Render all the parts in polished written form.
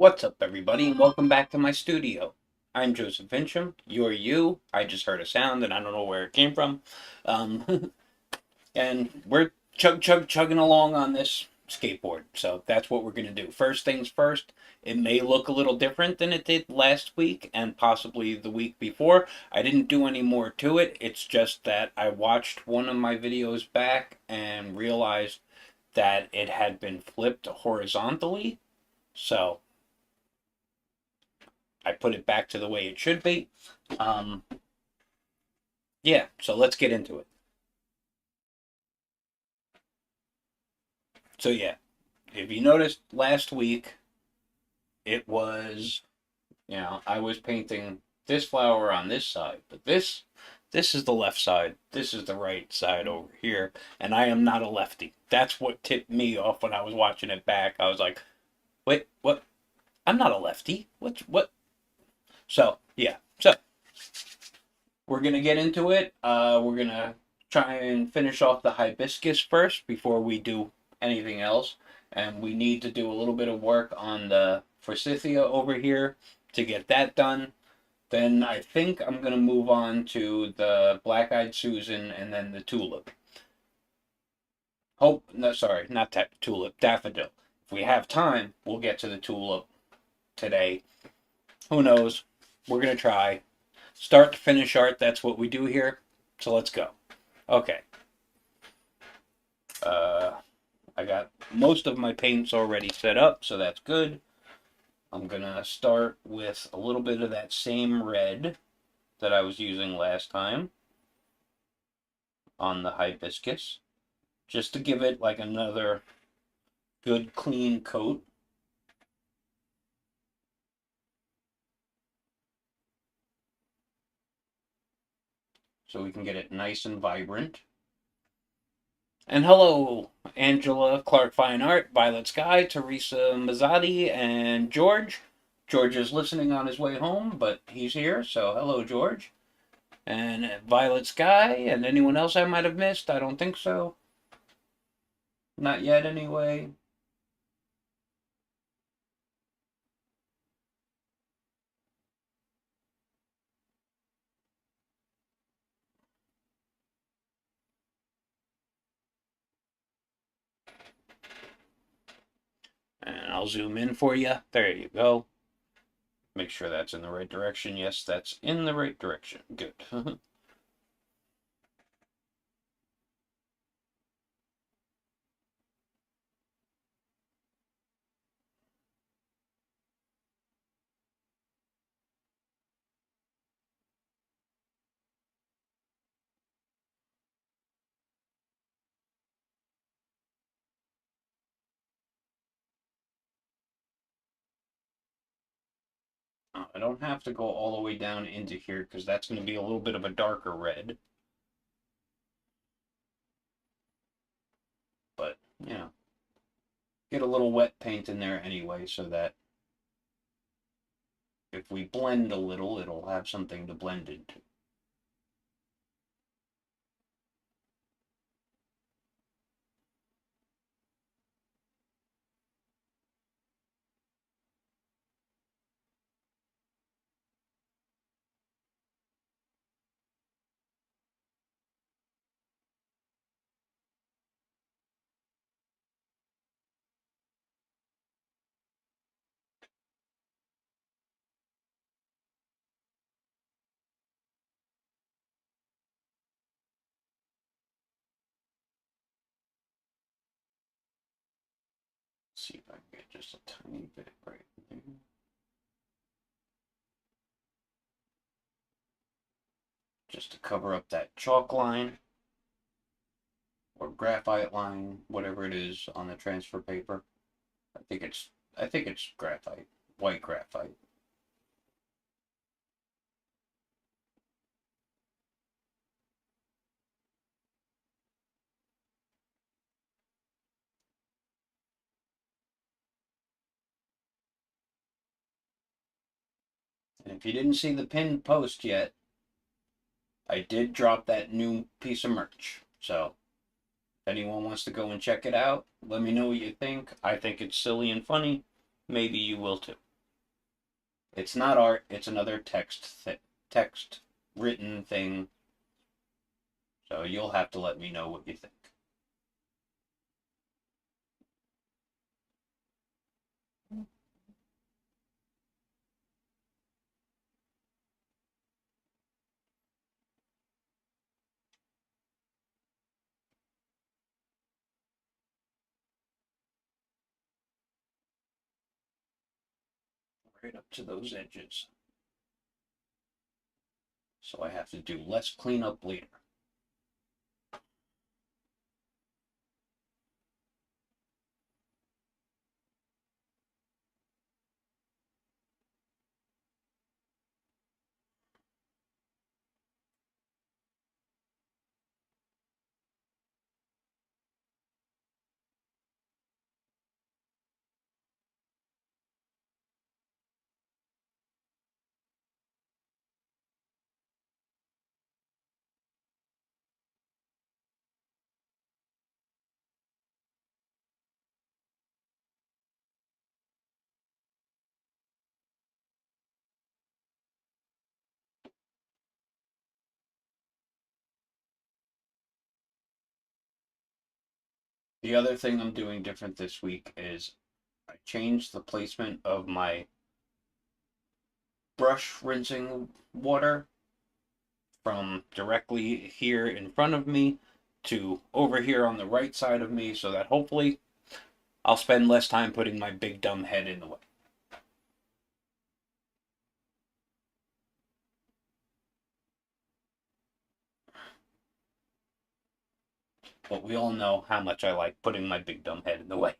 What's up, everybody, and welcome back to my studio. I'm Joseph Finchum. You're you. I just heard a sound, and I don't know where it came from. Um, and we're chugging along on this skateboard. So that's what we're gonna do. First things first. It may look a little different than it did last week and possibly the week before. I didn't do any more to it. It's just that I watched one of my videos back and realized that it had been flipped horizontally. So I put it back to the way it should be. Um, yeah, so let's get into it. So yeah, if you noticed last week, it was, I was painting this flower on this side, but this is the left side. This is the right side over here, and I am not a lefty. That's what tipped me off when I was watching it back. I was like, wait, what? I'm not a lefty. What? So yeah, so we're gonna get into it. We're gonna try and finish off the hibiscus first before we do anything else. And we need to do a little bit of work on the forsythia over here to get that done. Then I think I'm gonna move on to the black-eyed Susan and then the tulip. Hope no, sorry, not that tulip, daffodil. If we have time, we'll get to the tulip today. Who knows? We're gonna try. Start to finish art, that's what we do here. So let's go. Okay. Uh, I got most of my paints already set up, so that's good. I'm gonna start with a little bit of that same red that I was using last time on the hibiscus, just to give it like another good clean coat. So we can get it nice and vibrant. And hello, Angela, Clark Fine Art, Violet Sky, Teresa Mazzotti, and George. George is listening on his way home, but he's here, so hello, George. And Violet Sky, and anyone else I might have missed? I don't think so. Not yet, anyway. And I'll zoom in for you. There you go. Make sure that's in the right direction. Yes, that's in the right direction. Good. I don't have to go all the way down into here because that's going to be a little bit of a darker red. But, get a little wet paint in there anyway so that if we blend a little, it'll have something to blend into. See if I can get just a tiny bit right there. Just to cover up that chalk line or graphite line, whatever it is on the transfer paper. I think it's graphite, white graphite. And if you didn't see the pinned post yet, I did drop that new piece of merch. So if anyone wants to go and check it out, let me know what you think. I think it's silly and funny. Maybe you will too. It's not art, it's another text written thing. So you'll have to let me know what you think. Right up to those edges. So I have to do less cleanup later. The other thing I'm doing different this week is I changed the placement of my brush rinsing water from directly here in front of me to over here on the right side of me so that hopefully I'll spend less time putting my big dumb head in the way. But we all know how much I like putting my big dumb head in the way.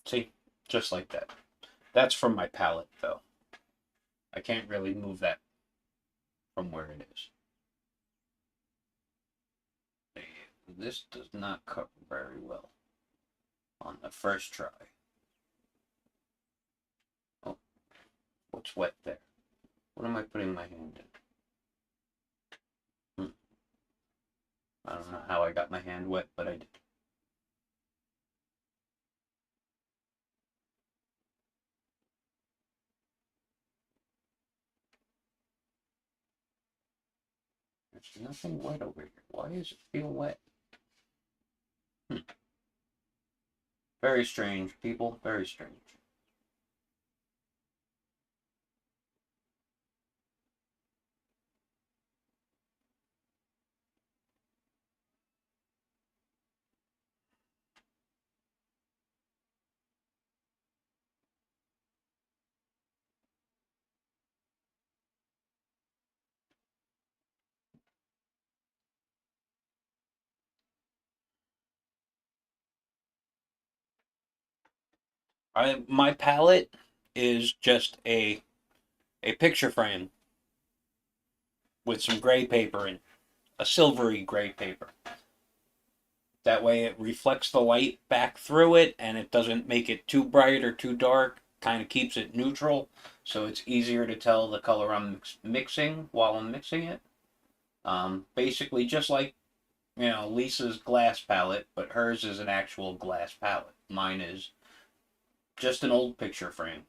See, just like that. That's from my palette, though. I can't really move that from where it is. This does not cover very well on the first try. Oh, what's wet there? What am I putting my hand in? I don't know how I got my hand wet, but I did. There's nothing wet over here. Why does it feel wet? Hmm. Very strange, people. Very strange. My palette is just a picture frame with some gray paper in, a silvery gray paper. That way it reflects the light back through it and it doesn't make it too bright or too dark. Kind of keeps it neutral so it's easier to tell the color I'm mixing while I'm mixing it. Basically, just like Lisa's glass palette, but hers is an actual glass palette. Mine is just an old picture frame.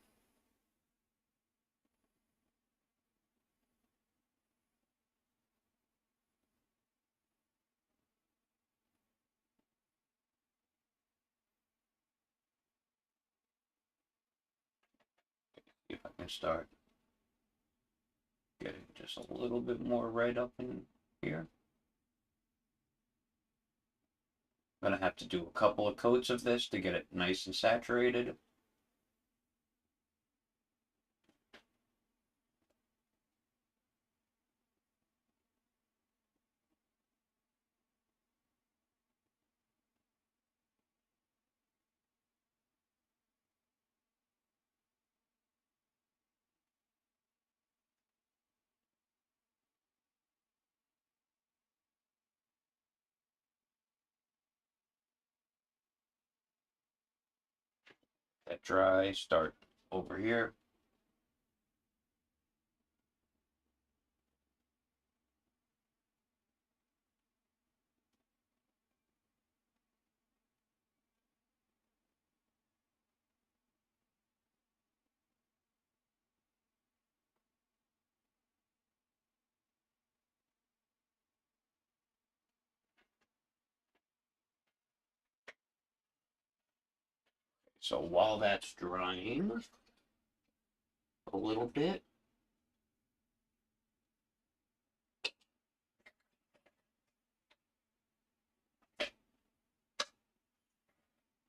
If I can start getting just a little bit more red up in here. I'm gonna have to do a couple of coats of this to get it nice and saturated. That dry, start over here. So while that's drying a little bit,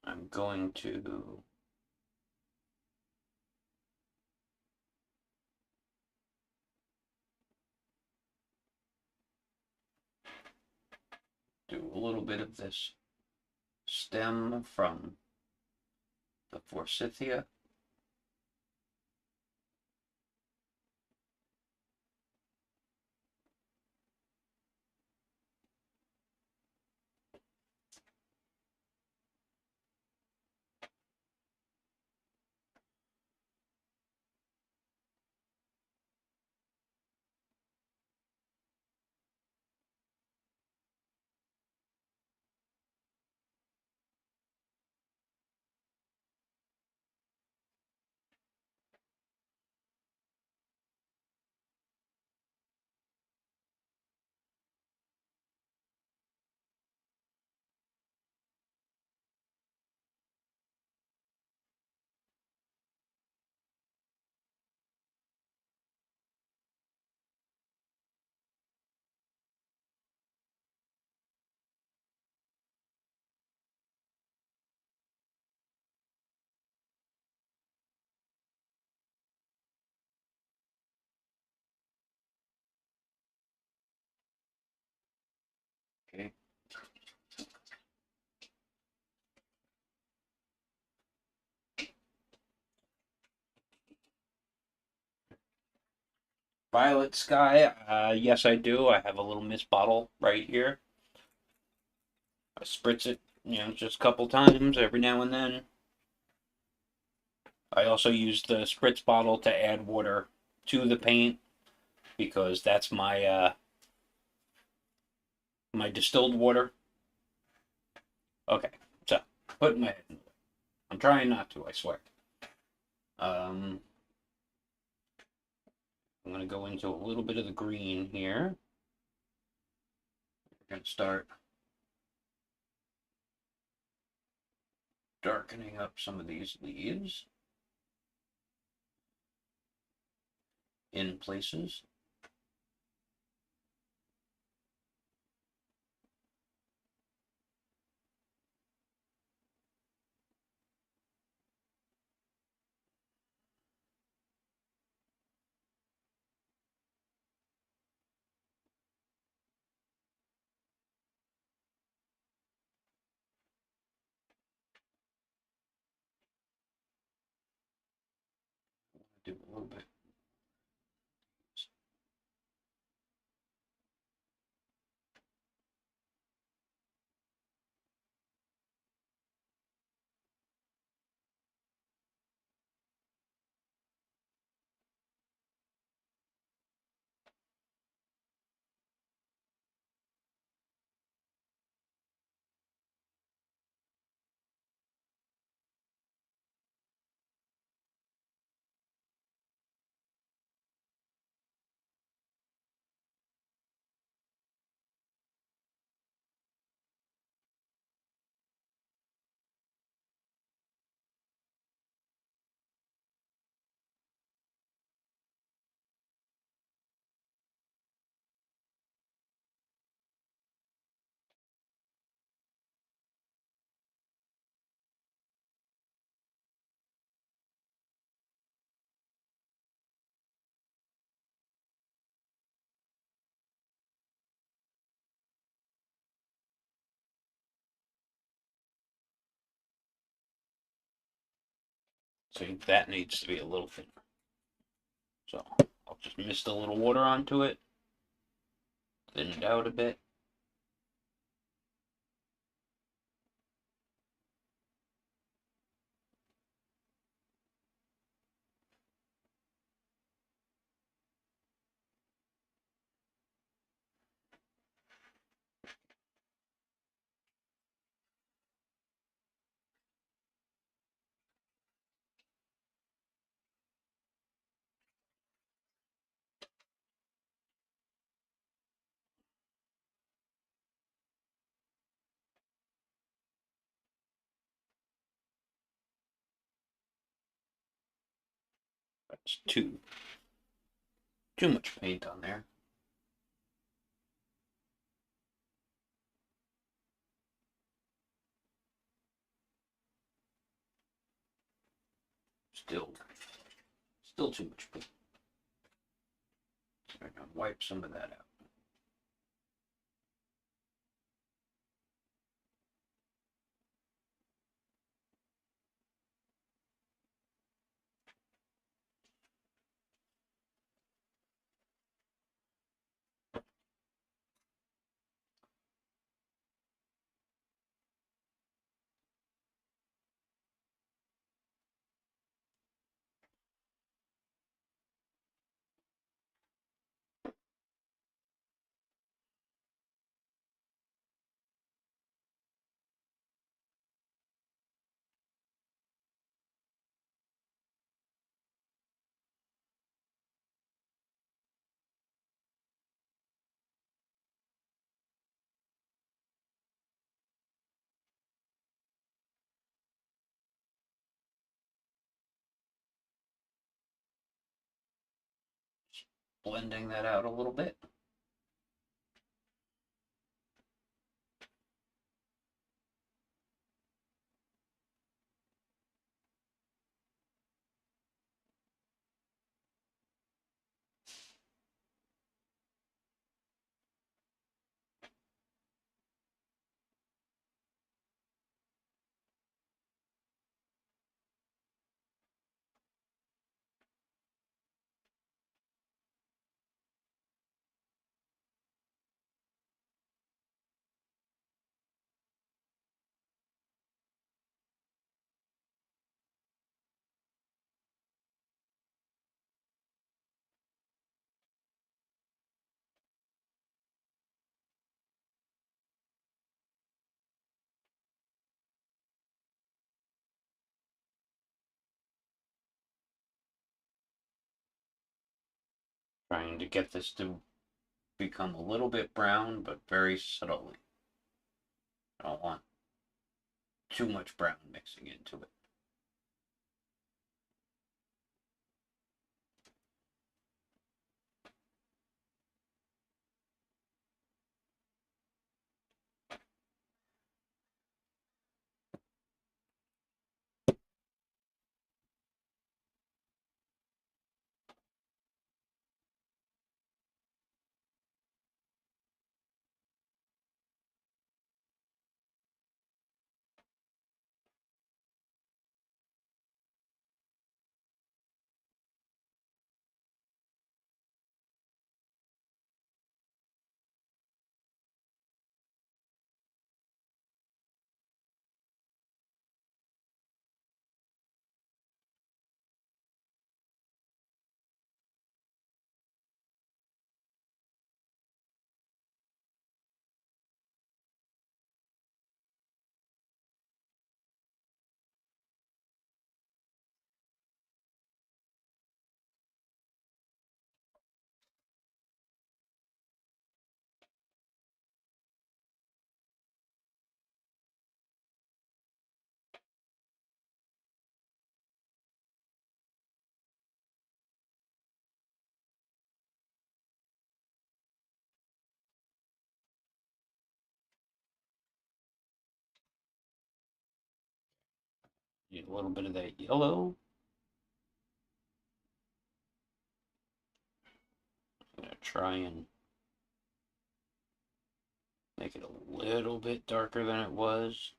I'm going to do a little bit of this stem from the forsythia. Okay. Violet sky, yes I do. I have a little mist bottle right here. I spritz it, just a couple times every now and then. I also use the spritz bottle to add water to the paint because that's my distilled water. Okay, so putting my head in the way. I'm trying not to, I swear. I'm gonna go into a little bit of the green here. We're gonna start darkening up some of these leaves in places. Do a little bit. See, that needs to be a little thinner. So I'll just mist a little water onto it, thin it out a bit. It's too much paint on there. Still too much paint. So I'm gonna wipe some of that out. Blending that out a little bit. Trying to get this to become a little bit brown, but very subtly. I don't want too much brown mixing into it. Need a little bit of that yellow. I'm gonna try and make it a little bit darker than it was.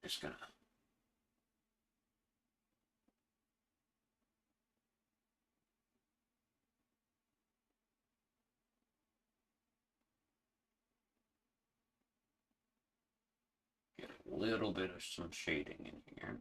Just gonna get a little bit of some shading in here.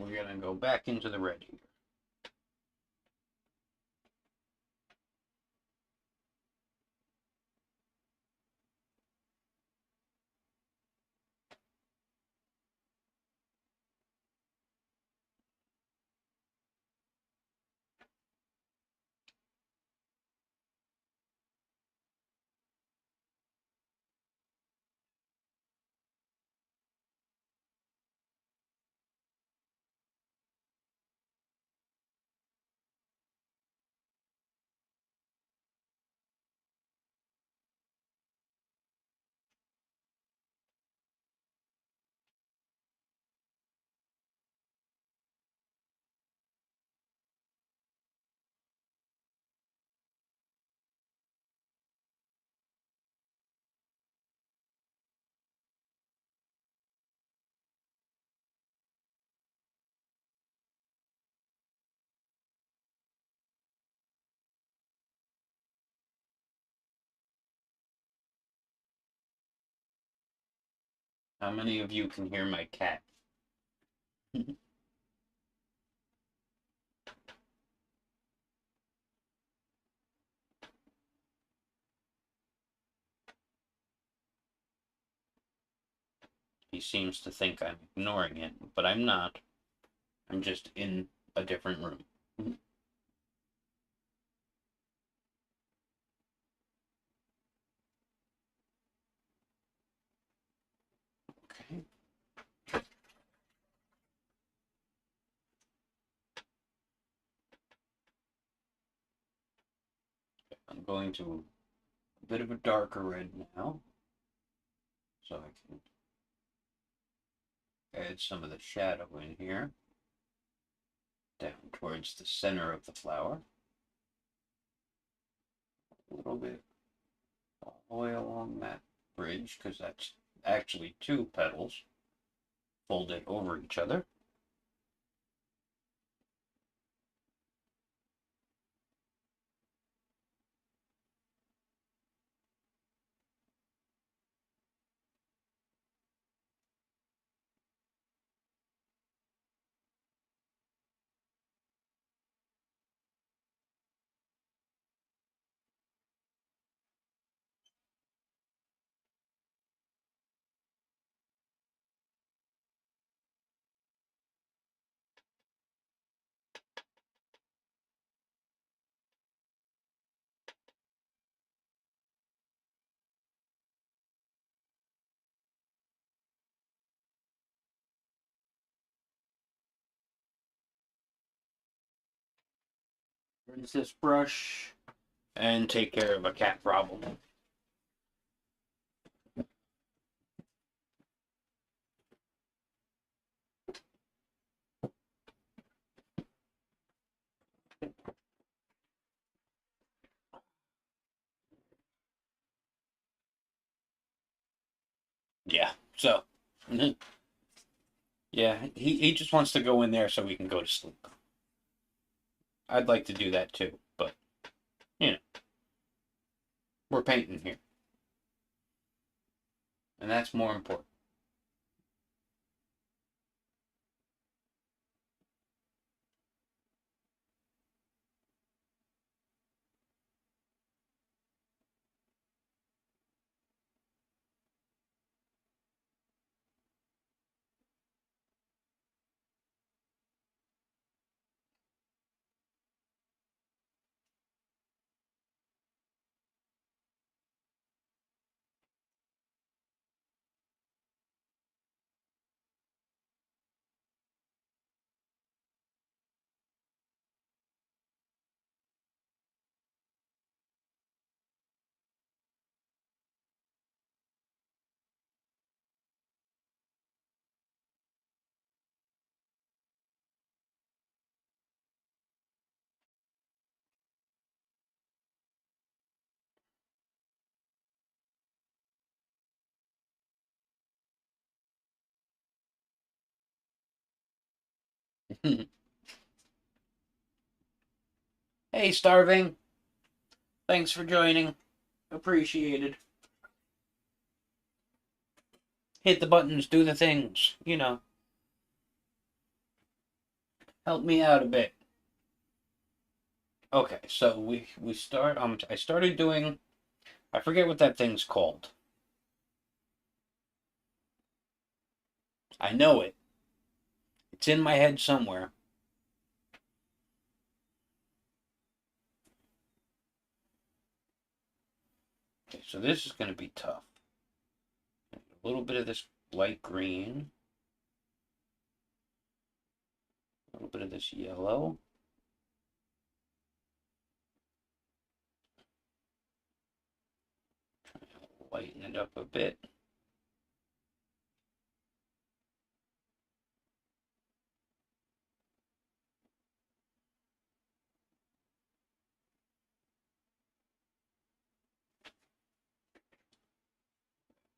we're gonna go back into the red here. How many of you can hear my cat? He seems to think I'm ignoring it, but I'm not. I'm just in a different room. Okay. I'm going to a bit of a darker red now, so I can add some of the shadow in here, down towards the center of the flower. A little bit all the way along that bridge, because that's actually two petals folded over each other. Rinse this brush and take care of a cat problem. Yeah, so, yeah, he just wants to go in there so we can go to sleep. I'd like to do that too, but, you know, we're painting here. And that's more important. Hey, Starving. Thanks for joining. Appreciated. Hit the buttons, do the things, you know. Help me out a bit. Okay, so we start. I started doing. I forget what that thing's called. I know it. It's in my head somewhere. Okay, so this is going to be tough. A little bit of this light green. A little bit of this yellow. Try to lighten it up a bit.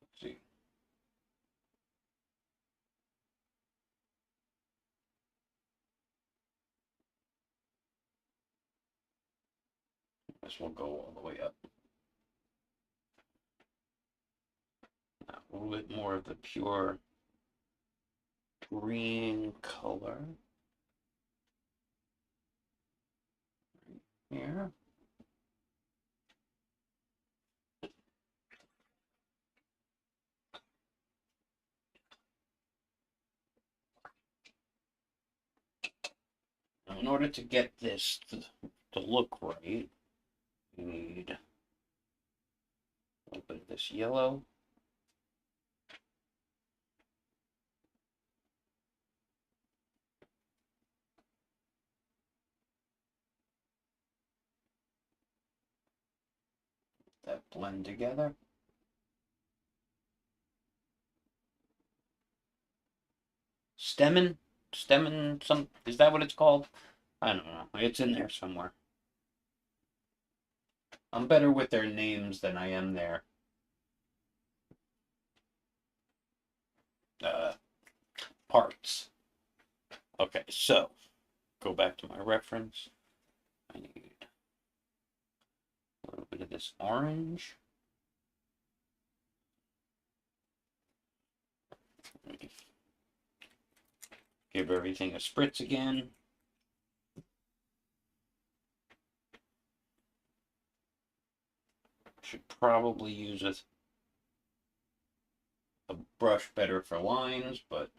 Let's see. This will go all the way up. Now, a little bit more of the pure green color. Right here. Now, in order to get this to look right, you need a little bit of this yellow. That blend together. Stemmen, some, is that what it's called? I don't know. It's in there somewhere. I'm better with their names than I am their uh, parts. Okay, so go back to my reference. I need a little bit of this orange. Give everything a spritz again. Should probably use a brush better for lines, but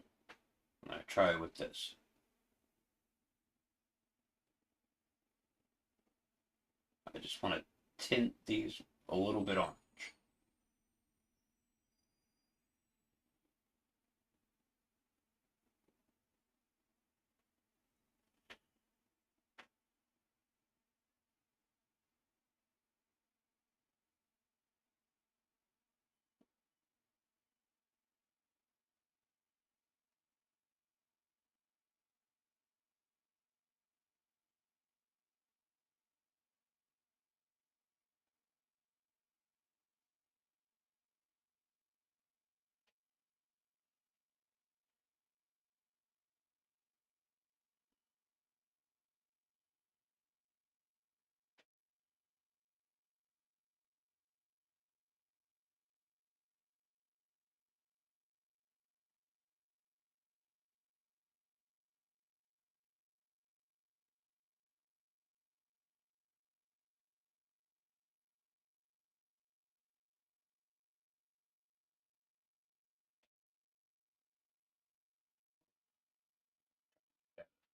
I'm going to try with this. I just want to tint these a little bit orange.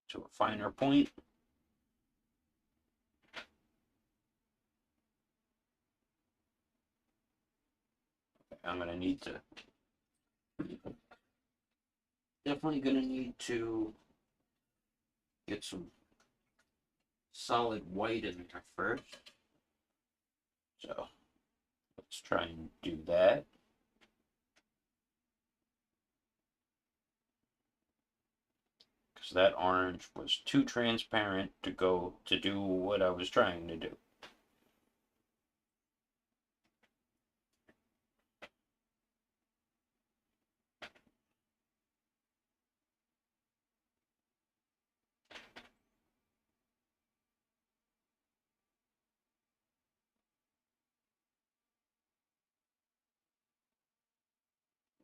To a finer point. I'm going to need to, definitely going to need to get some solid white in there first. So let's try and do that. Because that orange was too transparent to go to do what I was trying to do.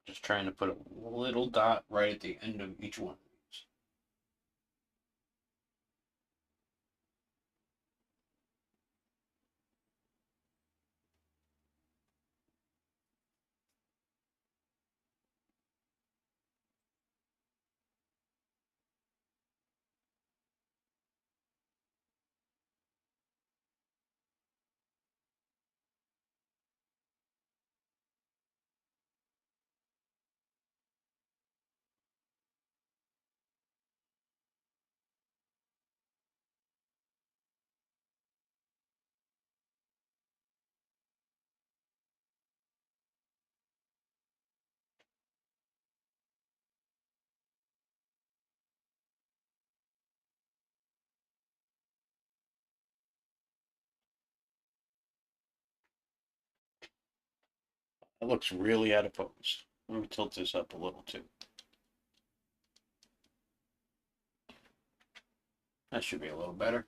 Just trying to put a little dot right at the end of each one of these. It looks really out of focus. Let me tilt this up a little too. That should be a little better.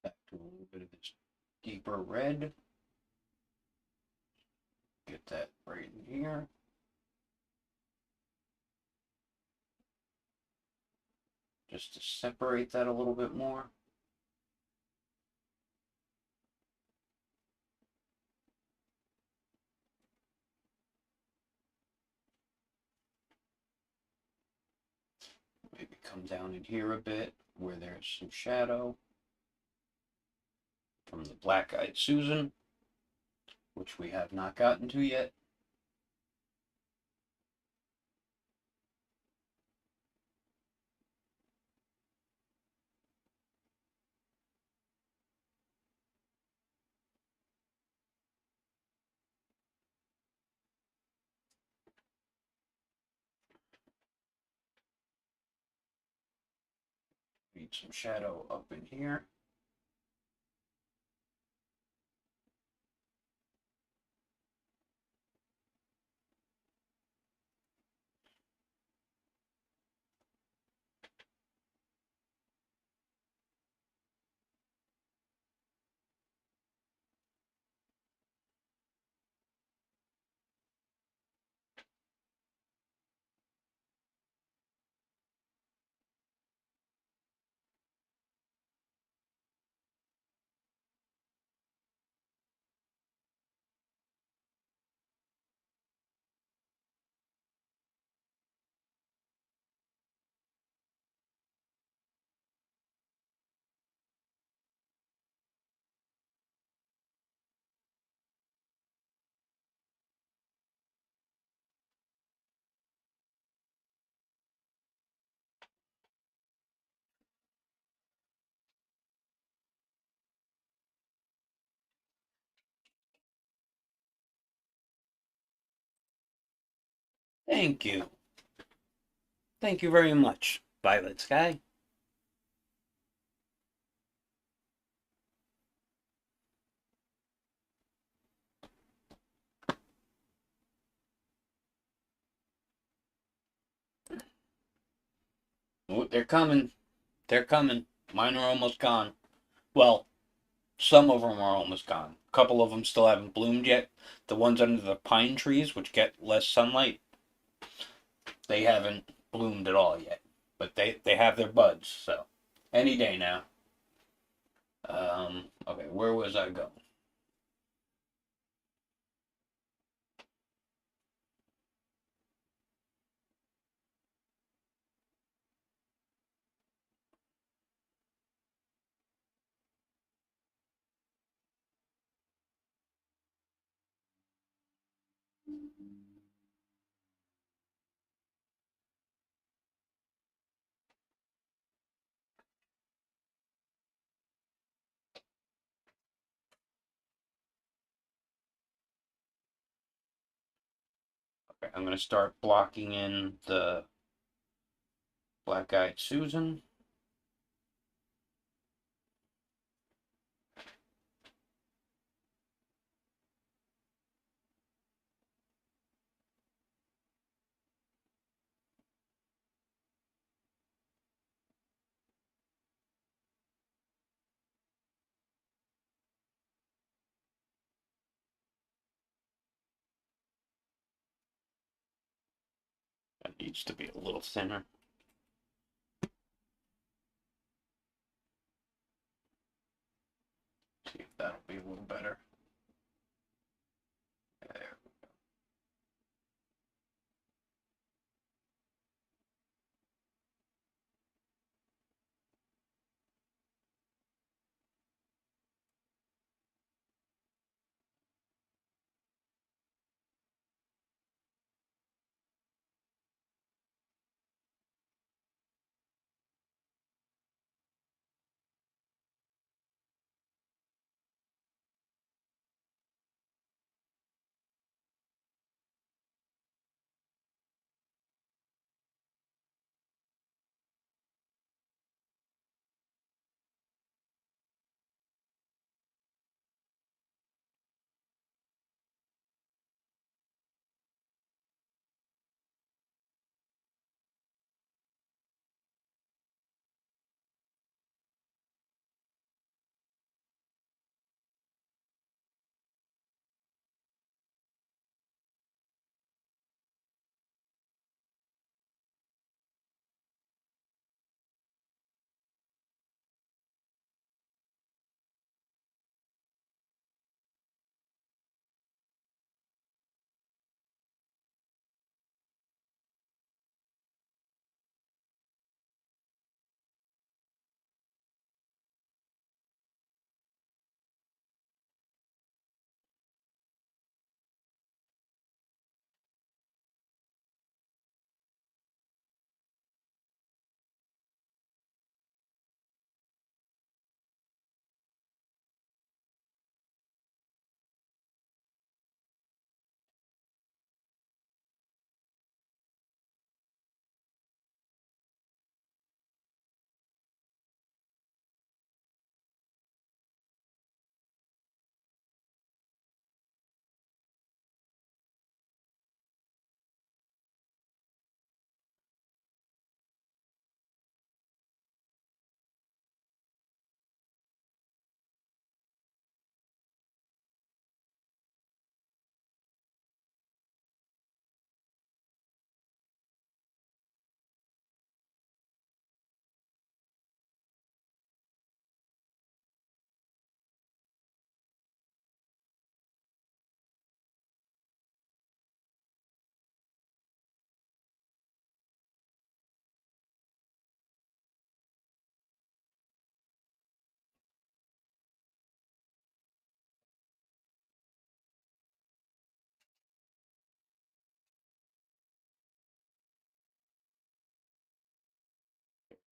Back to a little bit of this deeper red. Get that right in here. Just to separate that a little bit more. Maybe come down in here a bit where there's some shadow from the Black-Eyed Susan, which we have not gotten to yet. Need some shadow up in here. Thank you. Thank you very much, Violet Sky. Oh, they're coming. They're coming. Mine are almost gone. Well, some of them are almost gone. A couple of them still haven't bloomed yet. The ones under the pine trees, which get less sunlight, they haven't bloomed at all yet. But they have their buds, so any day now. Okay, where was I going? Okay, I'm gonna start blocking in the Black-Eyed Susan. Needs to be a little thinner. See if that'll be a little better. There.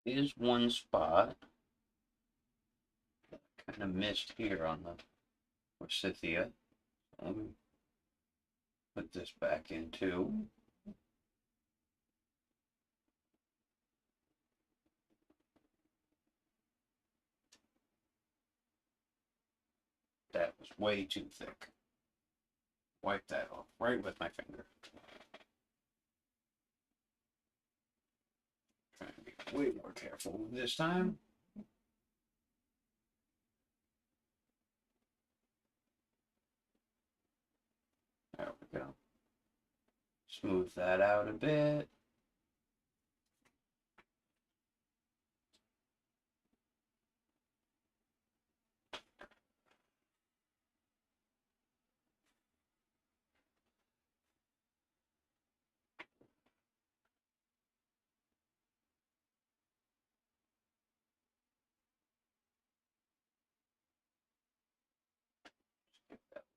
Is one spot kind of missed here on the forsythia. Let me put this back in too. That was way too thick. Wipe that off right with my finger. Trying to be way more careful this time. There we go. Smooth that out a bit.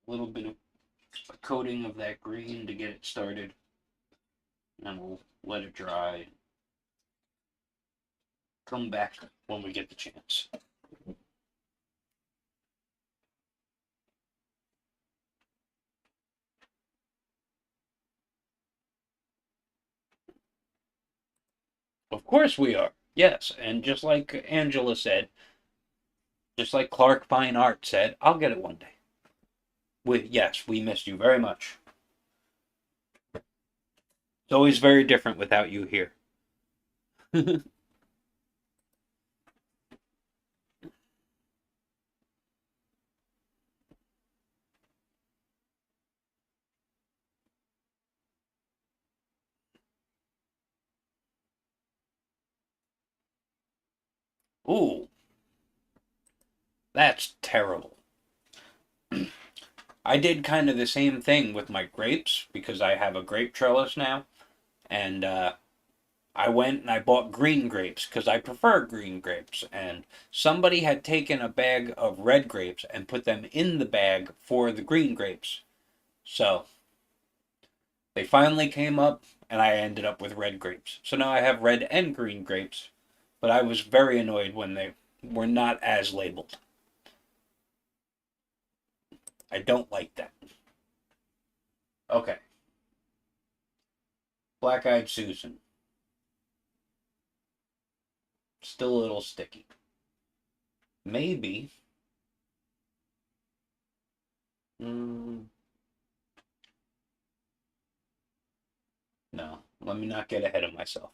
A little bit of a coating of that green to get it started. And then we'll let it dry. Come back when we get the chance. Of course we are. Yes, and just like Angela said, just like Clark Fine Art said, I'll get it one day. Yes, we missed you very much. It's always very different without you here. Ooh, that's terrible. I did kind of the same thing with my grapes because I have a grape trellis now, and I went and I bought green grapes because I prefer green grapes. And somebody had taken a bag of red grapes and put them in the bag for the green grapes. So they finally came up, and I ended up with red grapes. So now I have red and green grapes, but I was very annoyed when they were not as labeled. I don't like that. Okay, Black Eyed Susan. Still a little sticky. Maybe. Mm, no, let me not get ahead of myself.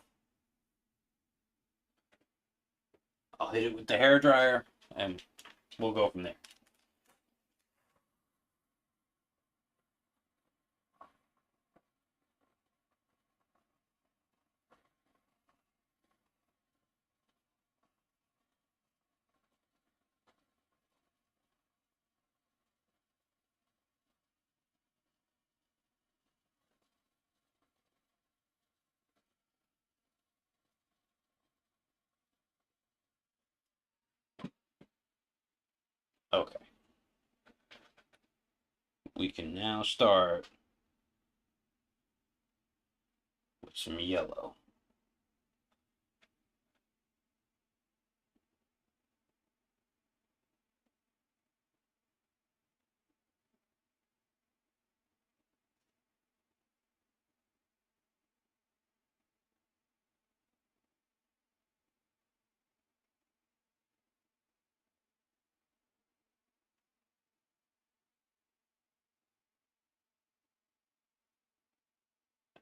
I'll hit it with the hair dryer, and we'll go from there. Okay, we can now start with some yellow.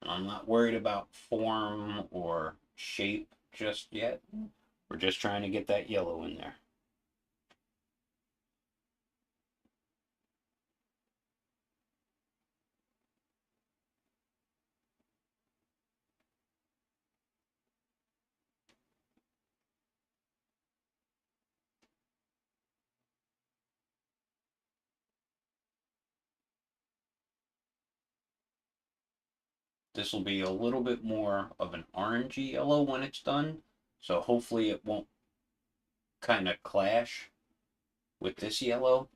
I'm not worried about form or shape just yet. We're just trying to get that yellow in there. This will be a little bit more of an orangey yellow when it's done, so hopefully it won't kind of clash with this yellow.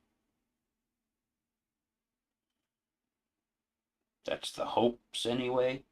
That's the hopes anyway.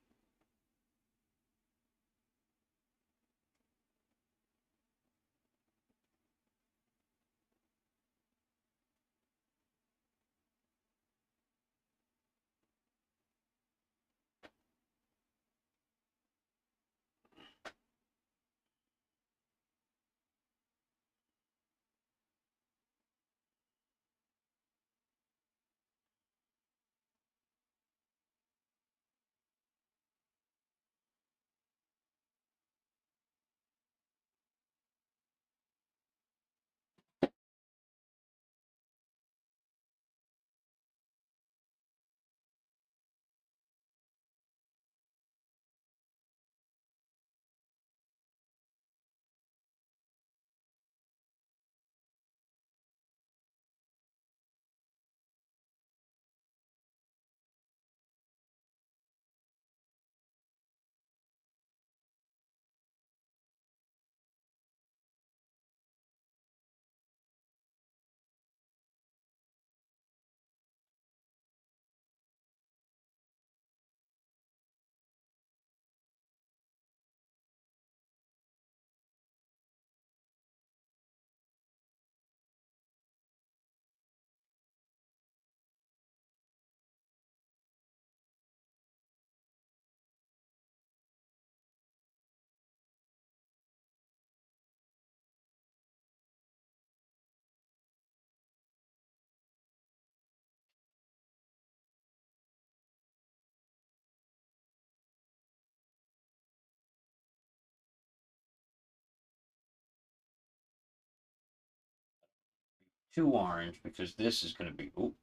Too orange because this is going to be, ooh,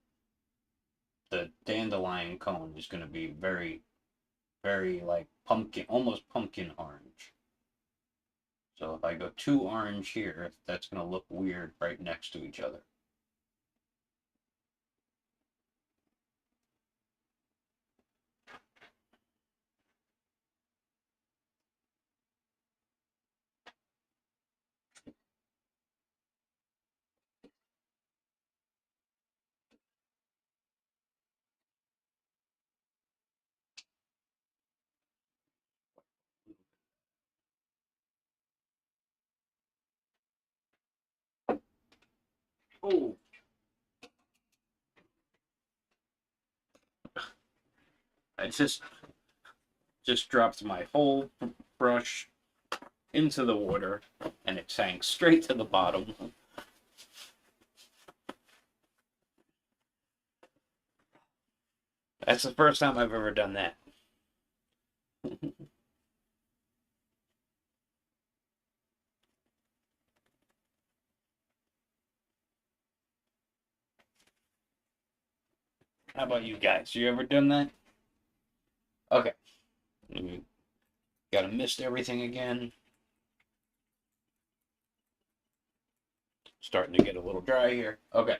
the dandelion cone is going to be very, very like pumpkin, almost pumpkin orange. So if I go too orange here, that's going to look weird right next to each other. Oh, I just dropped my whole brush into the water and it sank straight to the bottom. That's the first time I've ever done that. How about you guys? You ever done that? Okay. Gotta mist everything again. Starting to get a little dry here. Okay.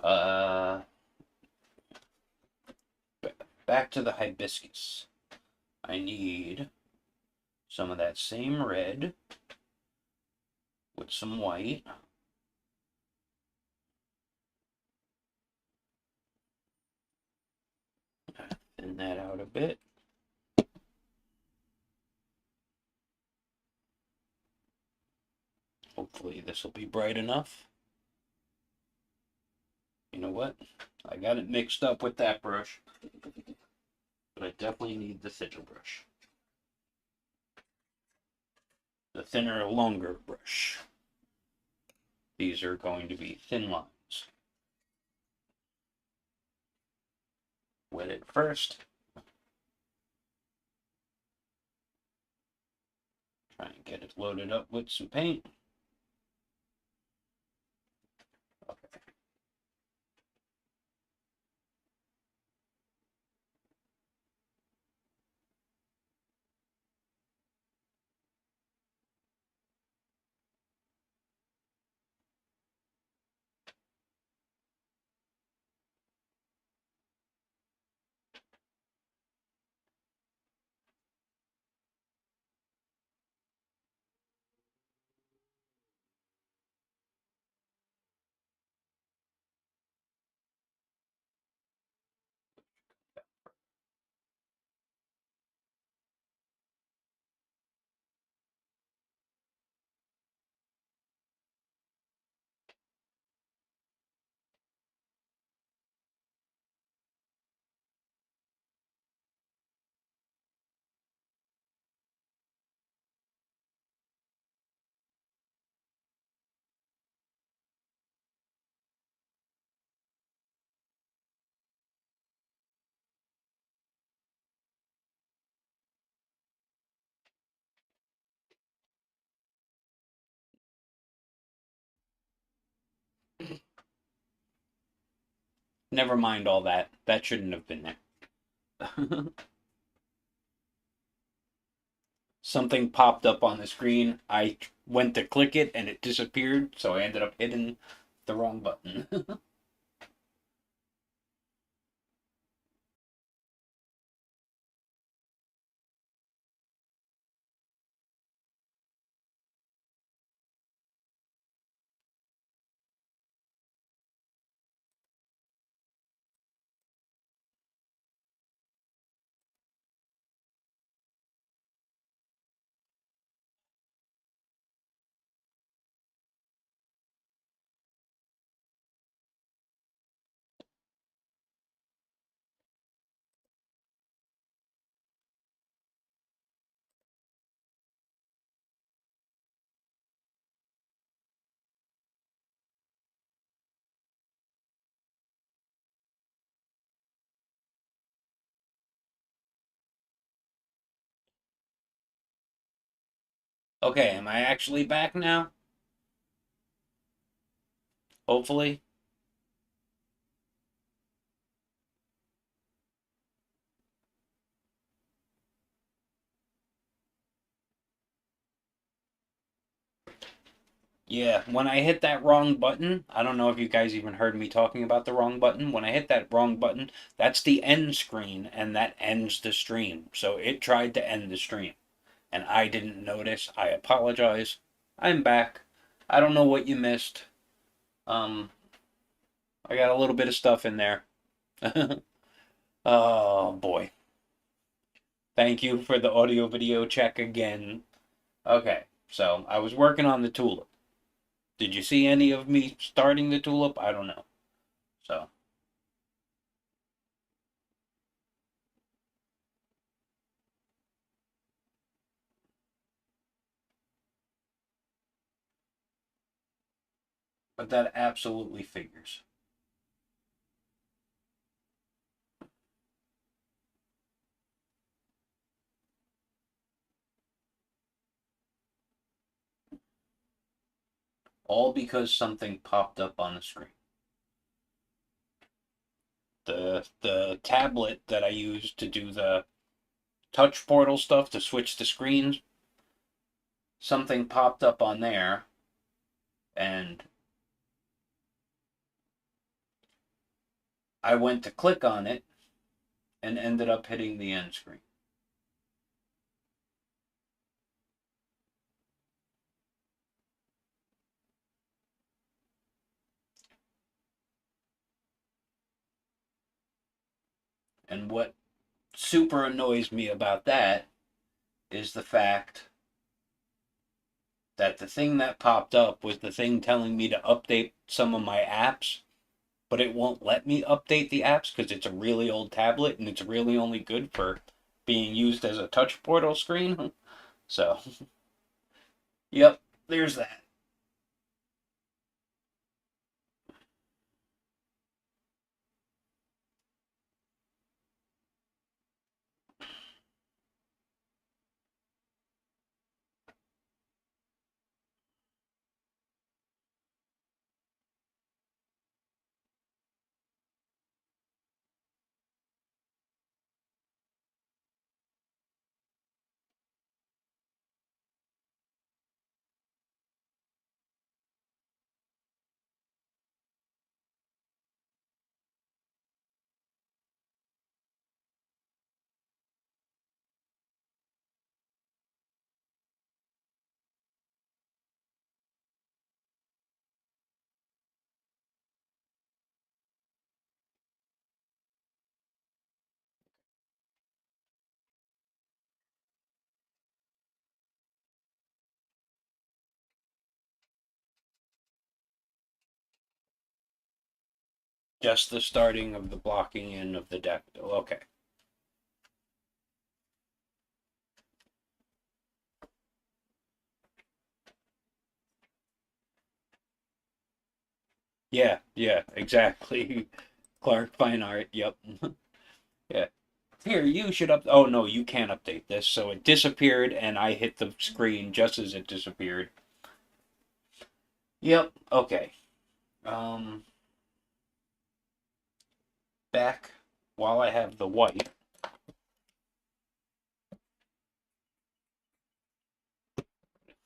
Uh, back to the hibiscus. I need some of that same red with some white. Thin that out a bit. Hopefully this will be bright enough. You know what? I got it mixed up with that brush, but I definitely need the thinner brush. The thinner, longer brush. These are going to be thin lines. Wet it first. Try and get it loaded up with some paint. Okay. Never mind all that. That shouldn't have been there. Something popped up on the screen. I went to click it and it disappeared, so I ended up hitting the wrong button. Okay, am I actually back now? Hopefully. Yeah, when I hit that wrong button, I don't know if you guys even heard me talking about the wrong button. When I hit that wrong button, that's the end screen, and that ends the stream. So it tried to end the stream, and I didn't notice. I apologize. I'm back. I don't know what you missed. Um, I got a little bit of stuff in there. Oh boy. Thank you for the audio video check again. Okay, so I was working on the tulip. Did you see any of me starting the tulip? I don't know. So, but that absolutely figures. All because something popped up on the screen. The tablet that I used to do the touch portal stuff to switch the screens, something popped up on there, and I went to click on it and ended up hitting the end screen. And what super annoys me about that is the fact that the thing that popped up was the thing telling me to update some of my apps, but it won't let me update the apps because it's a really old tablet and it's really only good for being used as a touch portal screen. So, yep, there's that. Just the starting of the blocking in of the deck. Okay. Yeah, yeah, exactly. Clark Fine Art, yep. Yeah. Here, you should up. Oh no, you can't update this. So it disappeared, and I hit the screen just as it disappeared. Yep. Okay. Um, back while I have the white.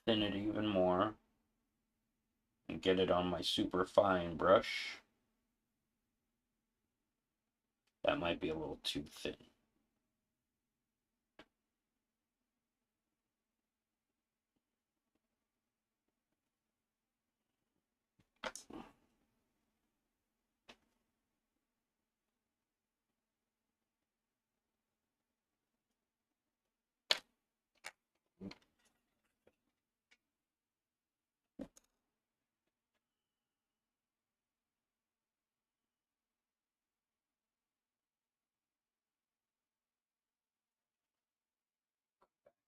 Thin it even more and get it on my super fine brush. That might be a little too thin.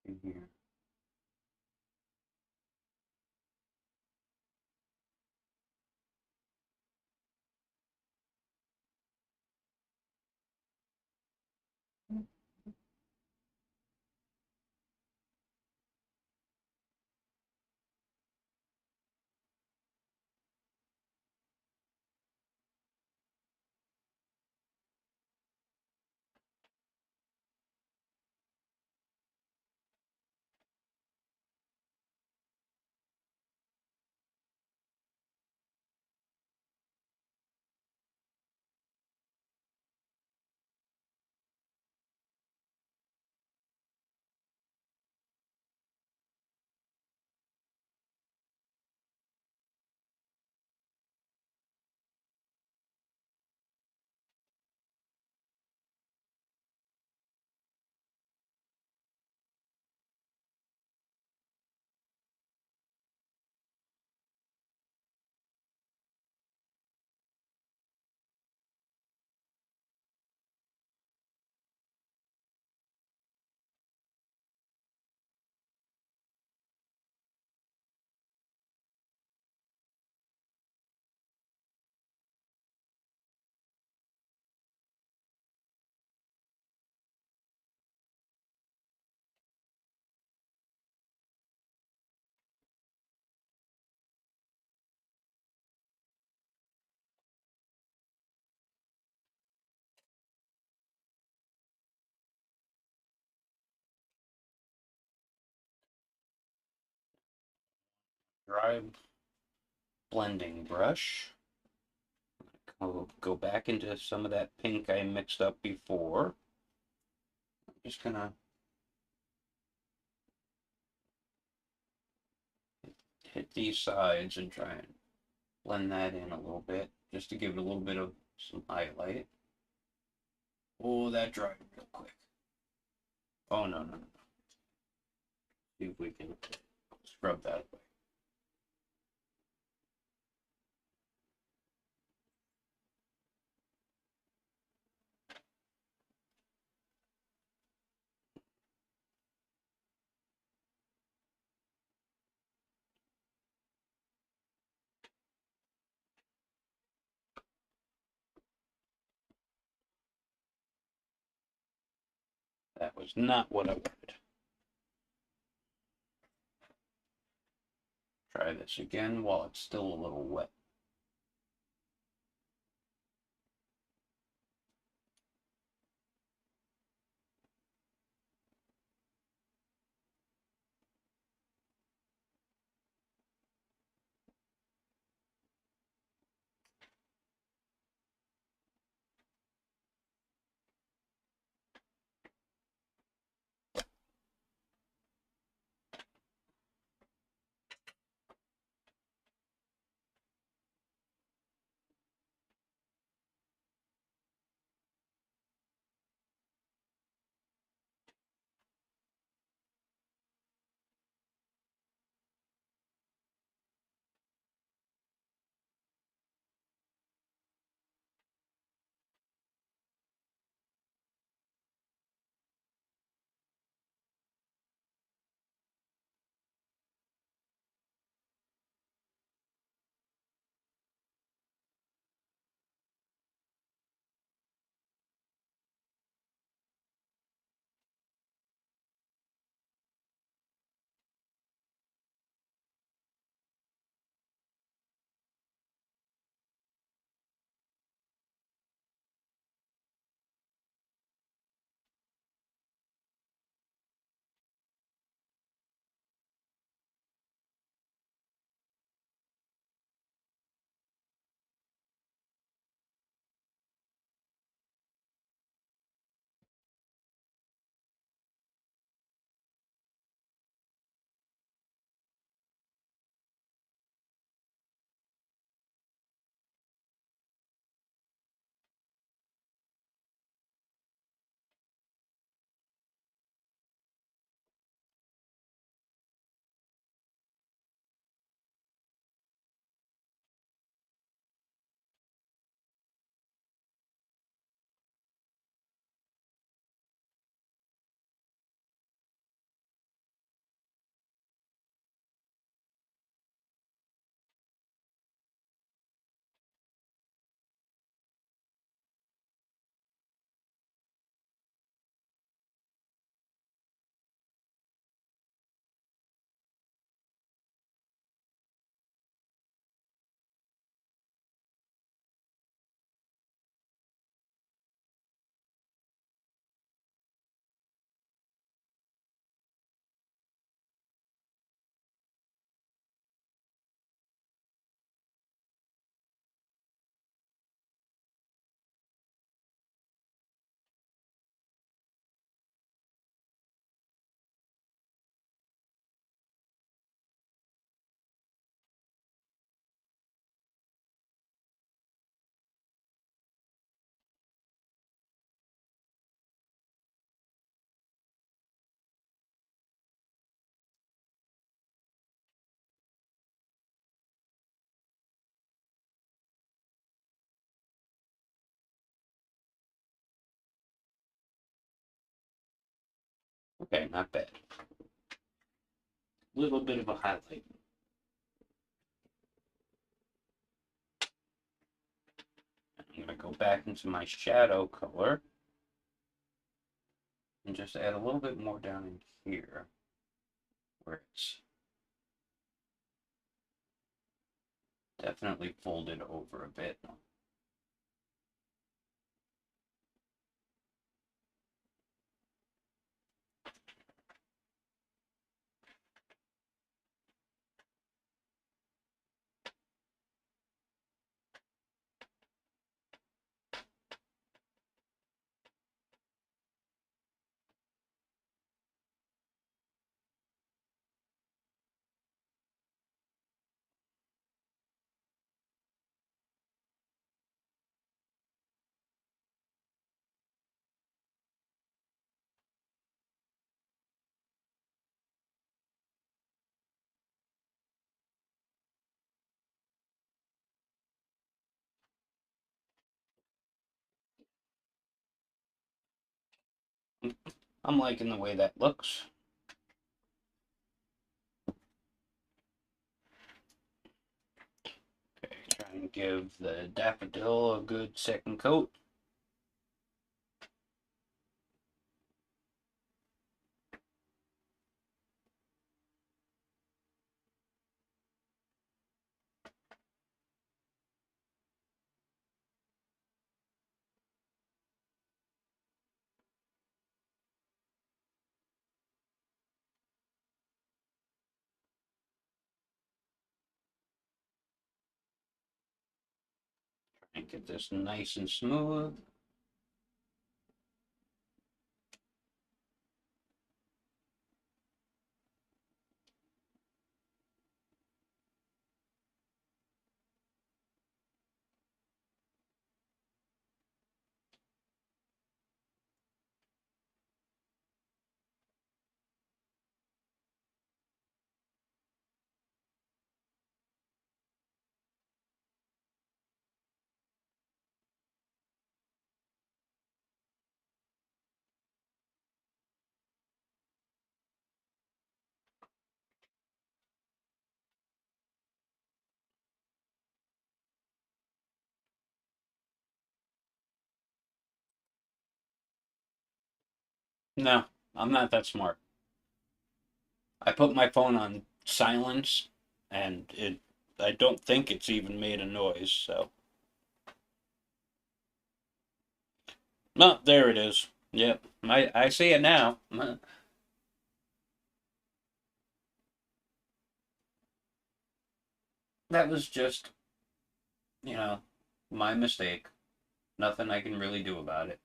In here. dry blending brush. I'll go back into some of that pink I mixed up before. I'm just gonna hit these sides and try and blend that in a little bit, just to give it a little bit of some highlight. Oh, that dried real quick. Oh, no, no, no. See if we can scrub that away. That was not what I wanted. Try this again while it's still a little wet. Okay, not bad. Little bit of a highlight. I'm going to go back into my shadow color and just add a little bit more down in here where it's definitely folded over a bit. I'm liking the way that looks. Okay, try and give the daffodil a good second coat. And get this nice and smooth. No, I'm not that smart. I put my phone on silence, and I don't think it's even made a noise, so. No, there it is. Yep, I see it now. That was just, you know, my mistake. Nothing I can really do about it.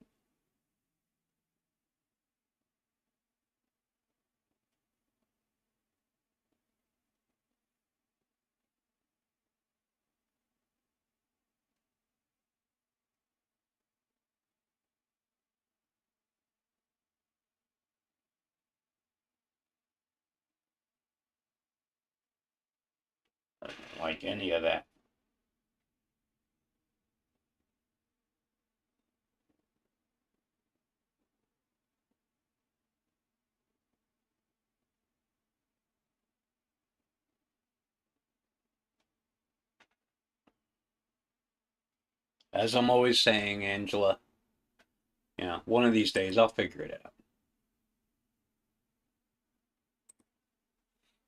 I don't like any of that. As I'm always saying, Angela, one of these days I'll figure it out.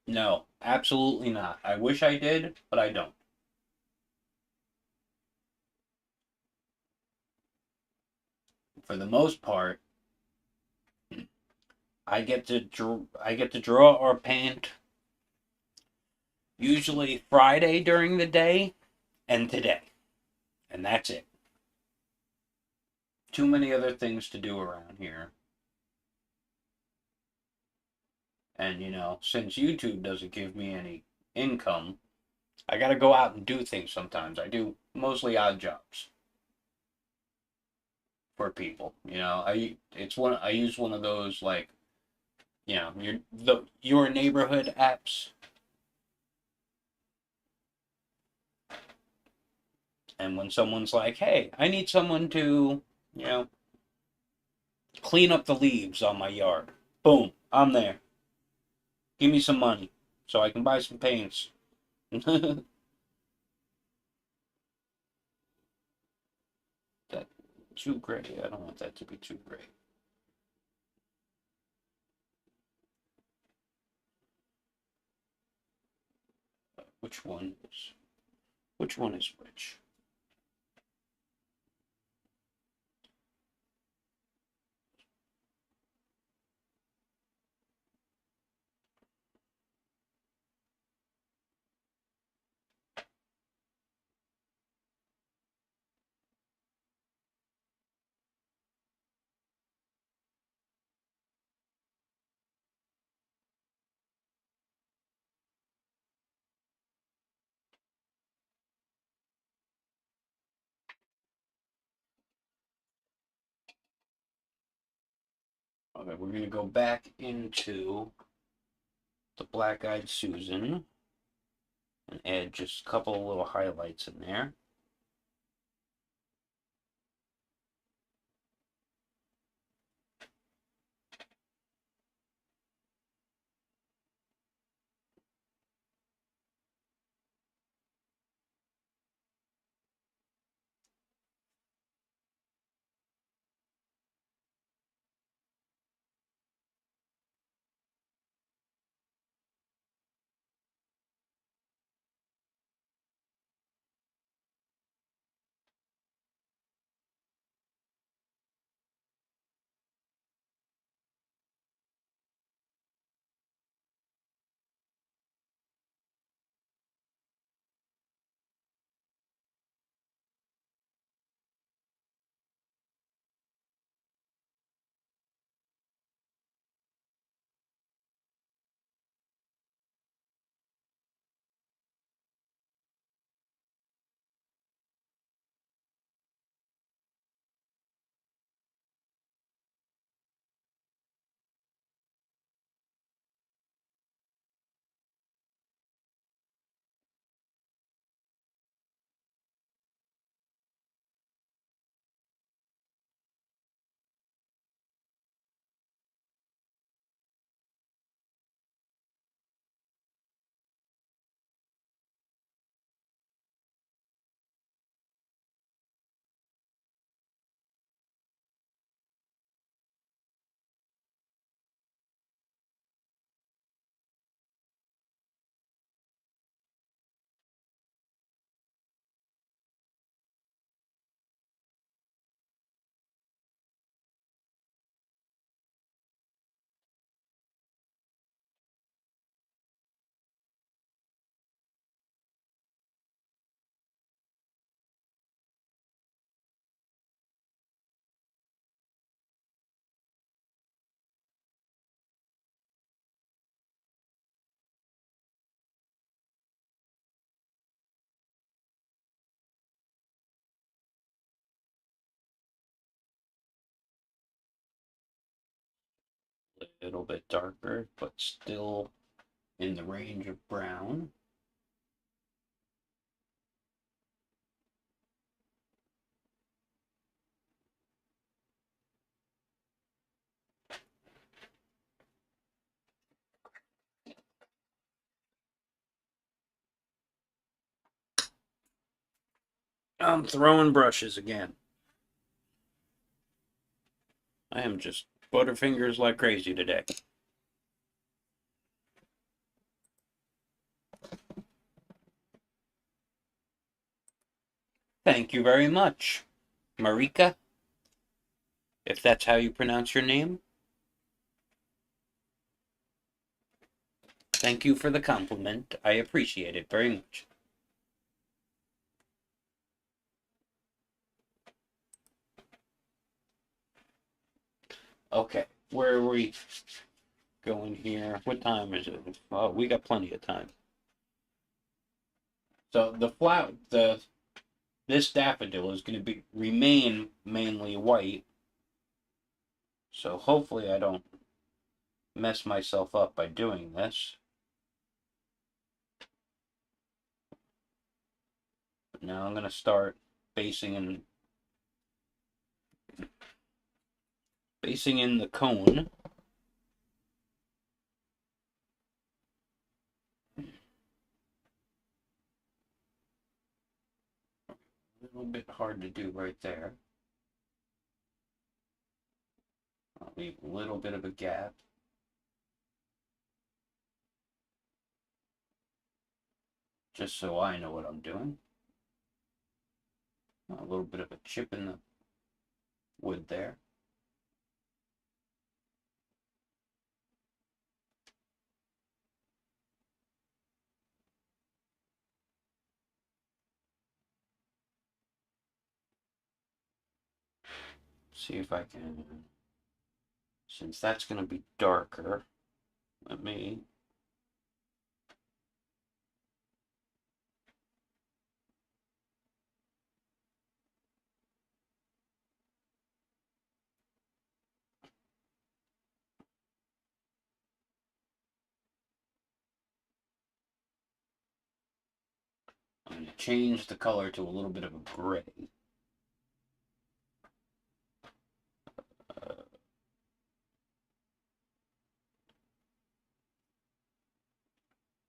No, absolutely not. I wish I did, but I don't. For the most part, I get to draw or paint usually Friday during the day and today. And that's it. Too many other things to do around here. And since YouTube doesn't give me any income, I gotta go out and do things sometimes. I do mostly odd jobs for people. I use one of those like your neighborhood apps. And when someone's like, "Hey, I need someone to, you know, clean up the leaves on my yard," boom, I'm there. Give me some money so I can buy some paints. That too gray. I don't want that to be too gray. Which one is which one is which? Okay, we're gonna go back into the Black Eyed Susan and add just a couple of little highlights in there. little bit darker, but still in the range of brown. I'm throwing brushes again. I am just butterfingers like crazy today. Thank you very much, Marika, if that's how you pronounce your name. Thank you for the compliment. I appreciate it very much. Okay, where are we going here? What time is it? Oh, we got plenty of time. So this daffodil is going to remain mainly white. So hopefully I don't mess myself up by doing this. But now I'm going to start basing in the cone. A little bit hard to do right there. I'll leave a little bit of a gap. Just so I know what I'm doing. A little bit of a chip in the wood there. See if I can, since that's going to be darker, let me I'm going to change the color to a little bit of a gray.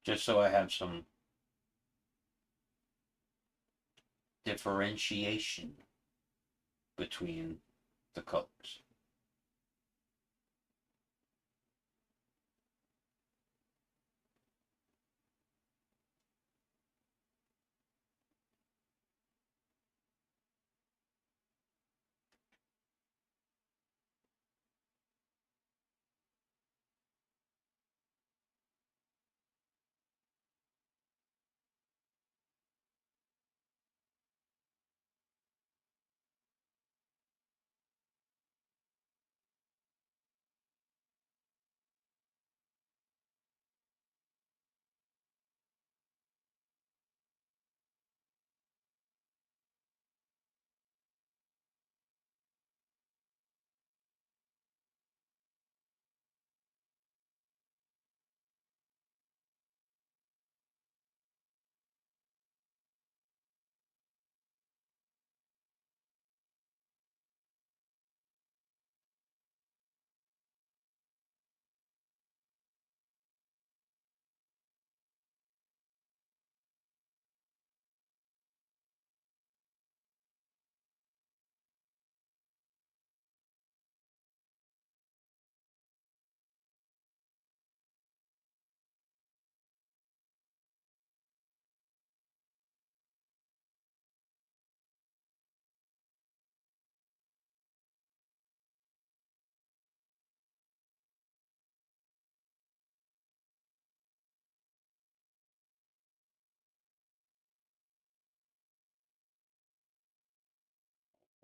Just so I have some differentiation between the colors.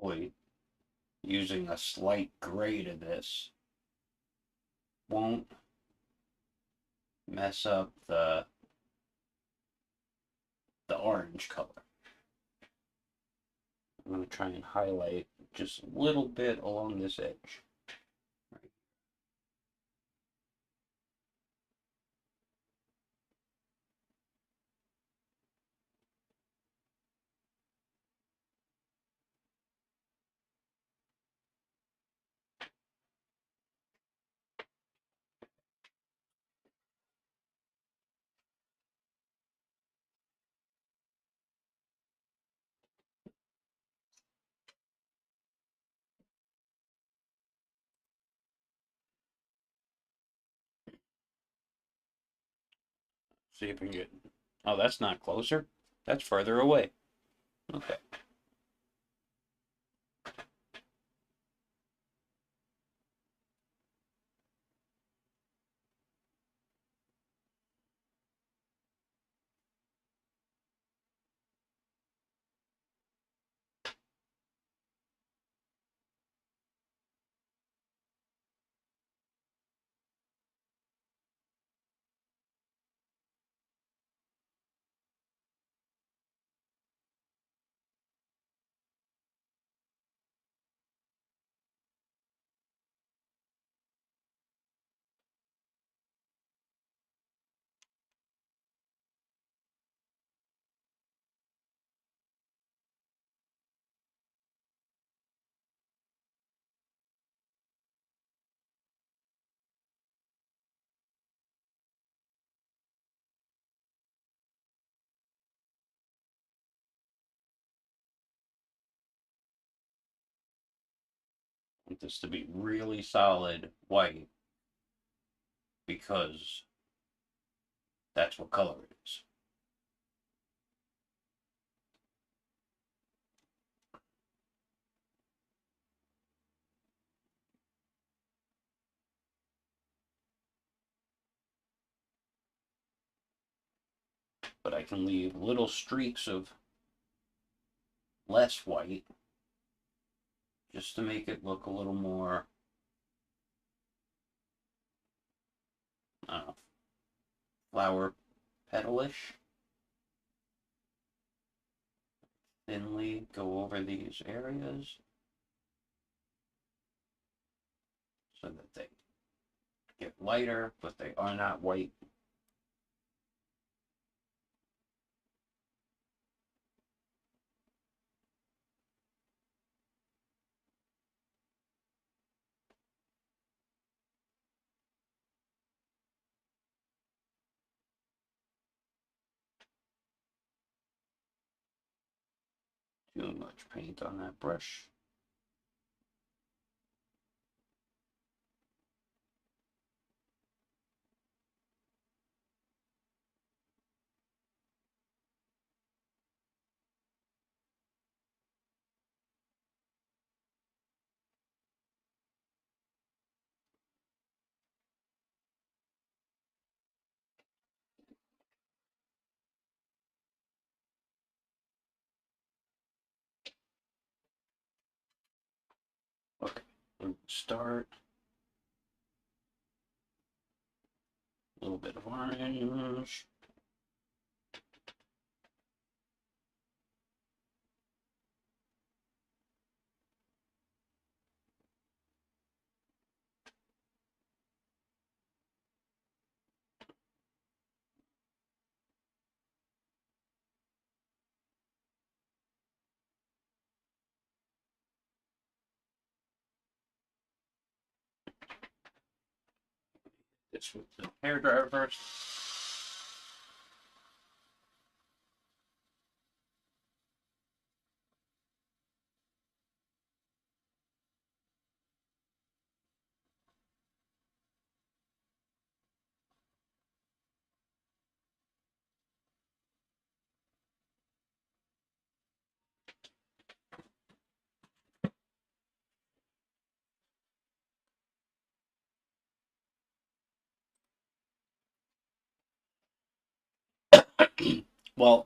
Wait, using a slight gray to this won't mess up the orange color. I'm going to try and highlight just a little bit along this edge. See if we can get. Oh, that's not closer. That's further away. Okay. I want this to be really solid white because that's what color it is. But I can leave little streaks of less white just to make it look a little more, I don't know, flower petalish. Thinly go over these areas so that they get lighter, but they are not white. Too much paint on that brush. Okay, start. A little bit of orange. This with the hairdryer first. Well,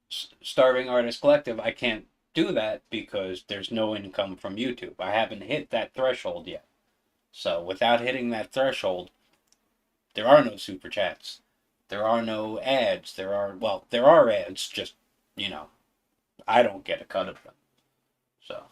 Starving Artist Collective, I can't do that because there's no income from YouTube. I haven't hit that threshold yet. So without hitting that threshold, there are no super chats. There are no ads. There are ads, just, you know, I don't get a cut of them. So,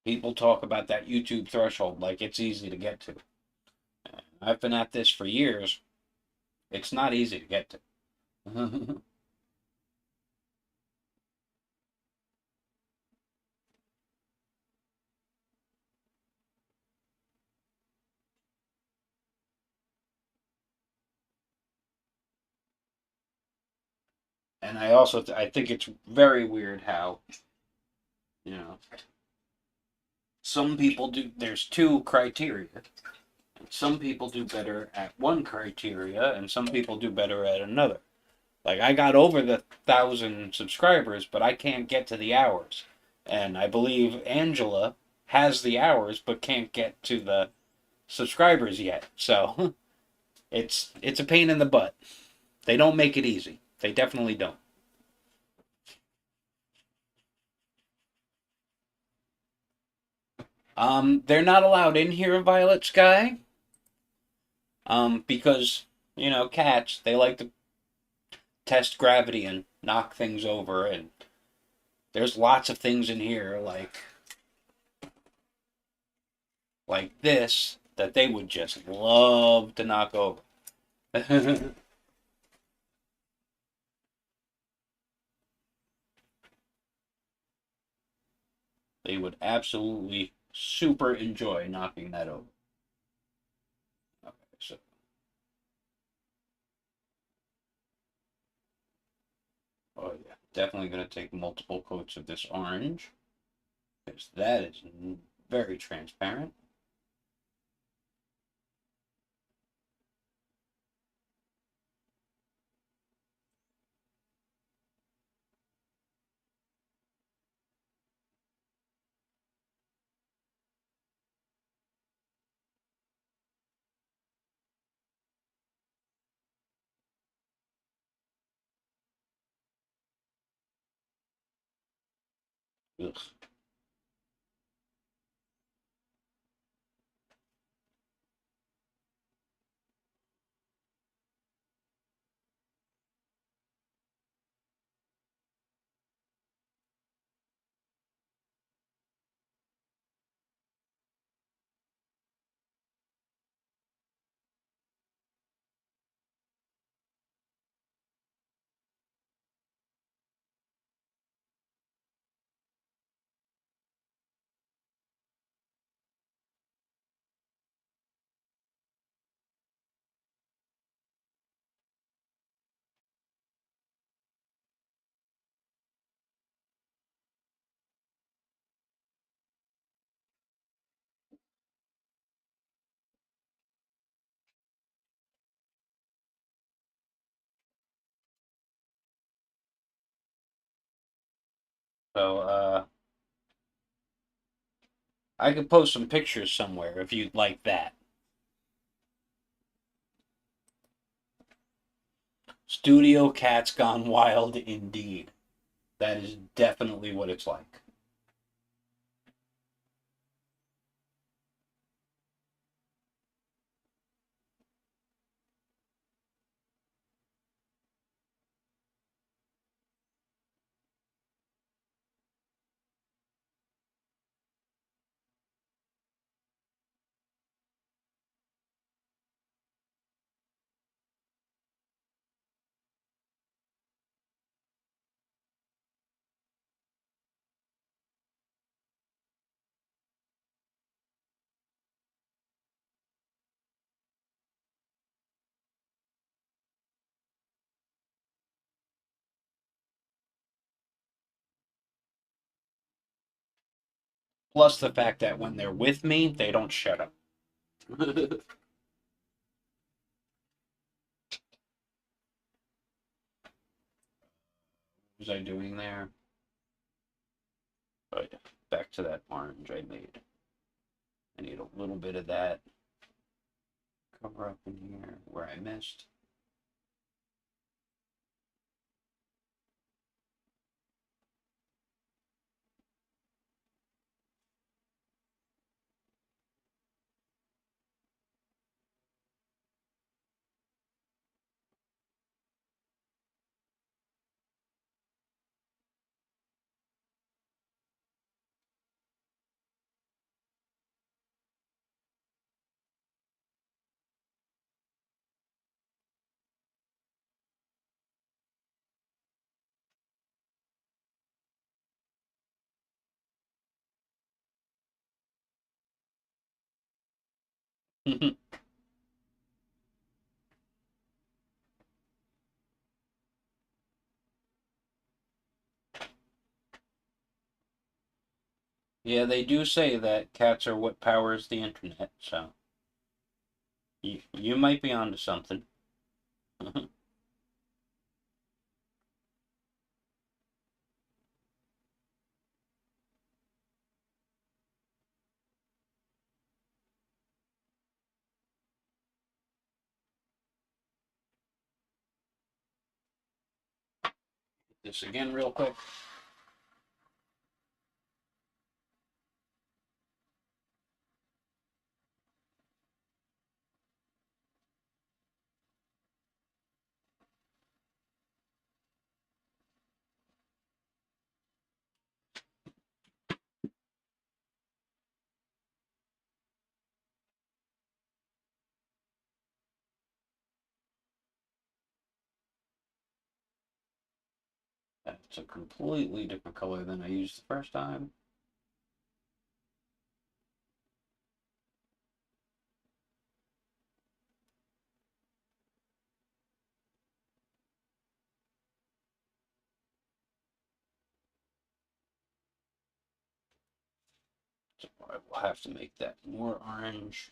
people talk about that YouTube threshold like it's easy to get to. I've been at this for years. It's not easy to get to. And I also I think it's very weird how, you know, some people do. There's two criteria. Some people do better at one criteria, and some people do better at another. Like I got over the 1,000 subscribers, but I can't get to the hours. And I believe Angela has the hours, but can't get to the subscribers yet. So it's a pain in the butt. They don't make it easy. They definitely don't. They're not allowed in here in Violet Sky. Because cats they like to test gravity and knock things over, and there's lots of things in here like this that they would just love to knock over. They would absolutely super enjoy knocking that over. Okay, so oh yeah, definitely gonna take multiple coats of this orange because that is very transparent. Ugh. So I could post some pictures somewhere if you'd like that. Studio cats gone wild indeed. That is definitely what it's like. Plus the fact that when they're with me, they don't shut up. What was I doing there? Oh yeah, back to that orange I made. I need a little bit of that cover up in here where I missed. Yeah, they do say that cats are what powers the internet, so you might be onto something. This again real quick. That's a completely different color than I used the first time. So I will have to make that more orange.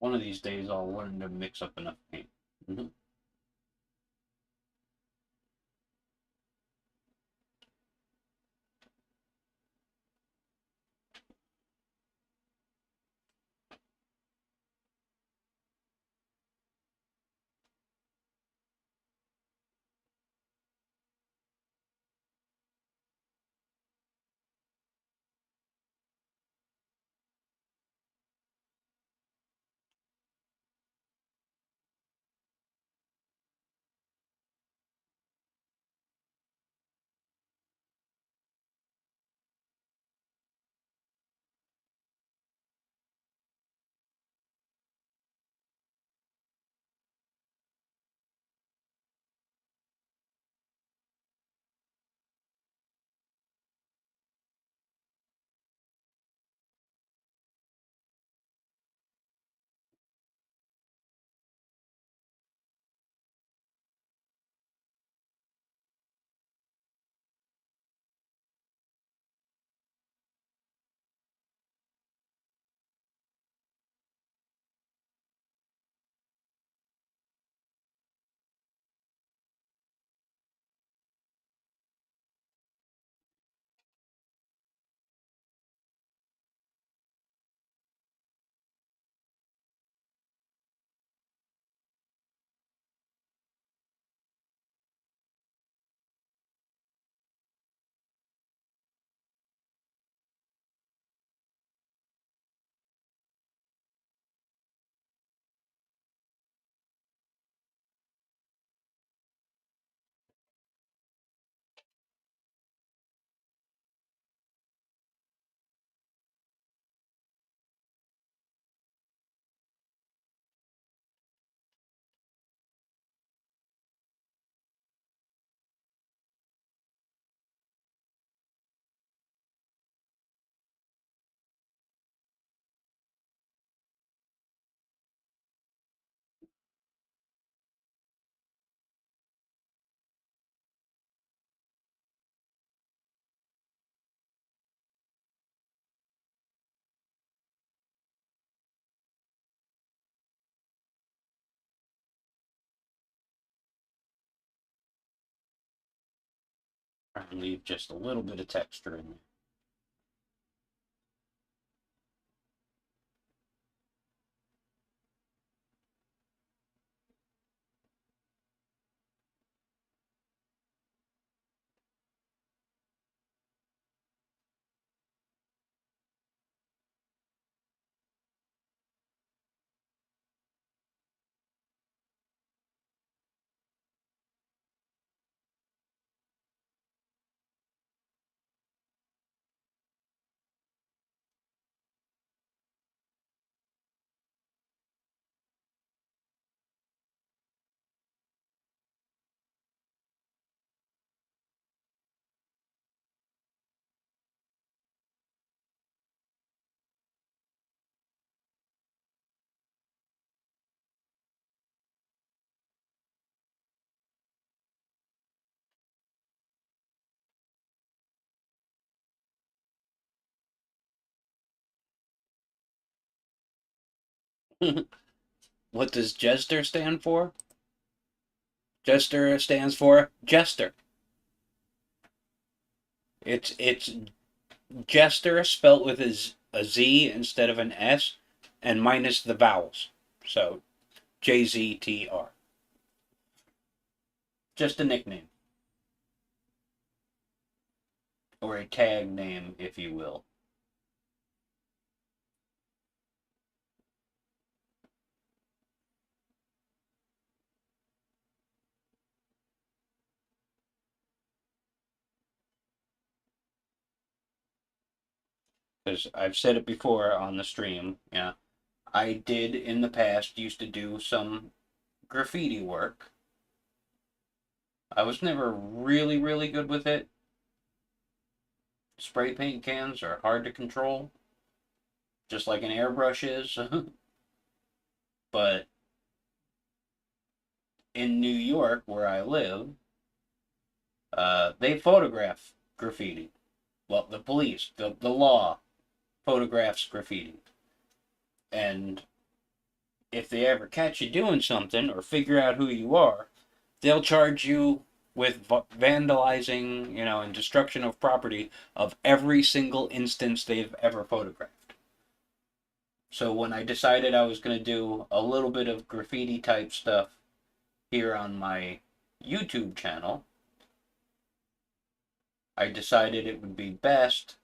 One of these days I'll learn to mix up enough paint. Mhm. Try and leave just a little bit of texture in there. What does Jester stand for? Jester stands for Jester. It's Jester spelt with a Z instead of an S and minus the vowels. So JZTR. Just a nickname. Or a tag name, if you will. Because I've said it before on the stream, yeah. I did in the past used to do some graffiti work. I was never really, really good with it. Spray paint cans are hard to control, just like an airbrush is. But in New York, where I live, they photograph graffiti. Well, the police, the law photographs graffiti. And if they ever catch you doing something or figure out who you are, they'll charge you with vandalizing, and destruction of property of every single instance they've ever photographed. So when I decided I was going to do a little bit of graffiti type stuff here on my YouTube channel, I decided it would be best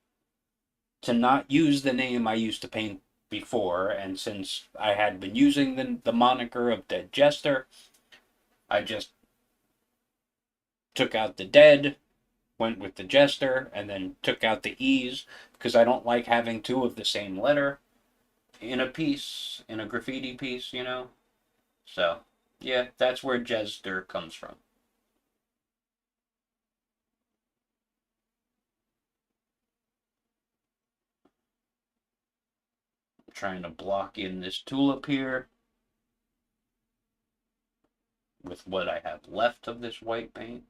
to not use the name I used to paint before, and since I had been using the moniker of Dead Jester, I just took out the dead, went with the Jester, and then took out the E's, because I don't like having two of the same letter in a piece, in a graffiti piece. So, yeah, that's where Jester comes from. I'm trying to block in this tulip here with what I have left of this white paint.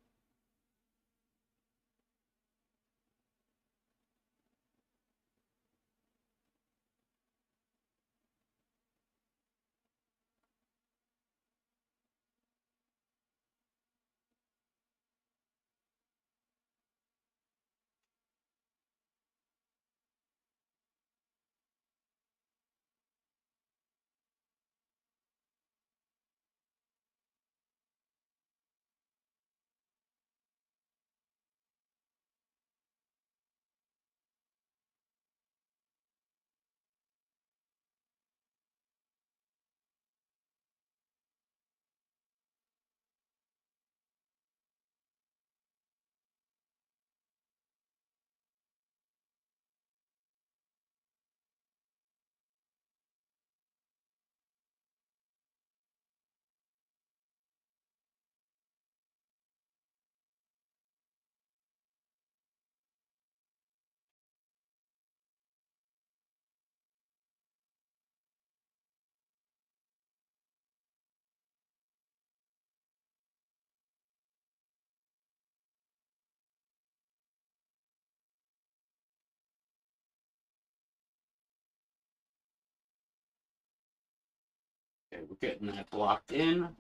Okay, we're getting that blocked in.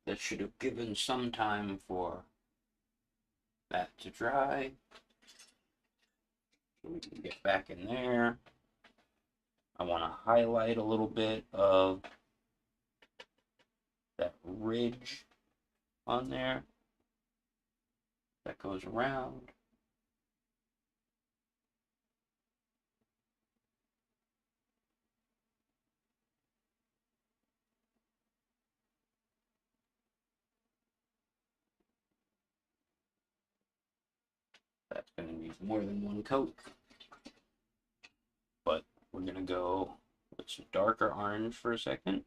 That should have given some time for that to dry. We can get back in there. I want to highlight a little bit of that ridge on there that goes around. That's going to need more than one coat, but we're going to go with some darker orange for a second.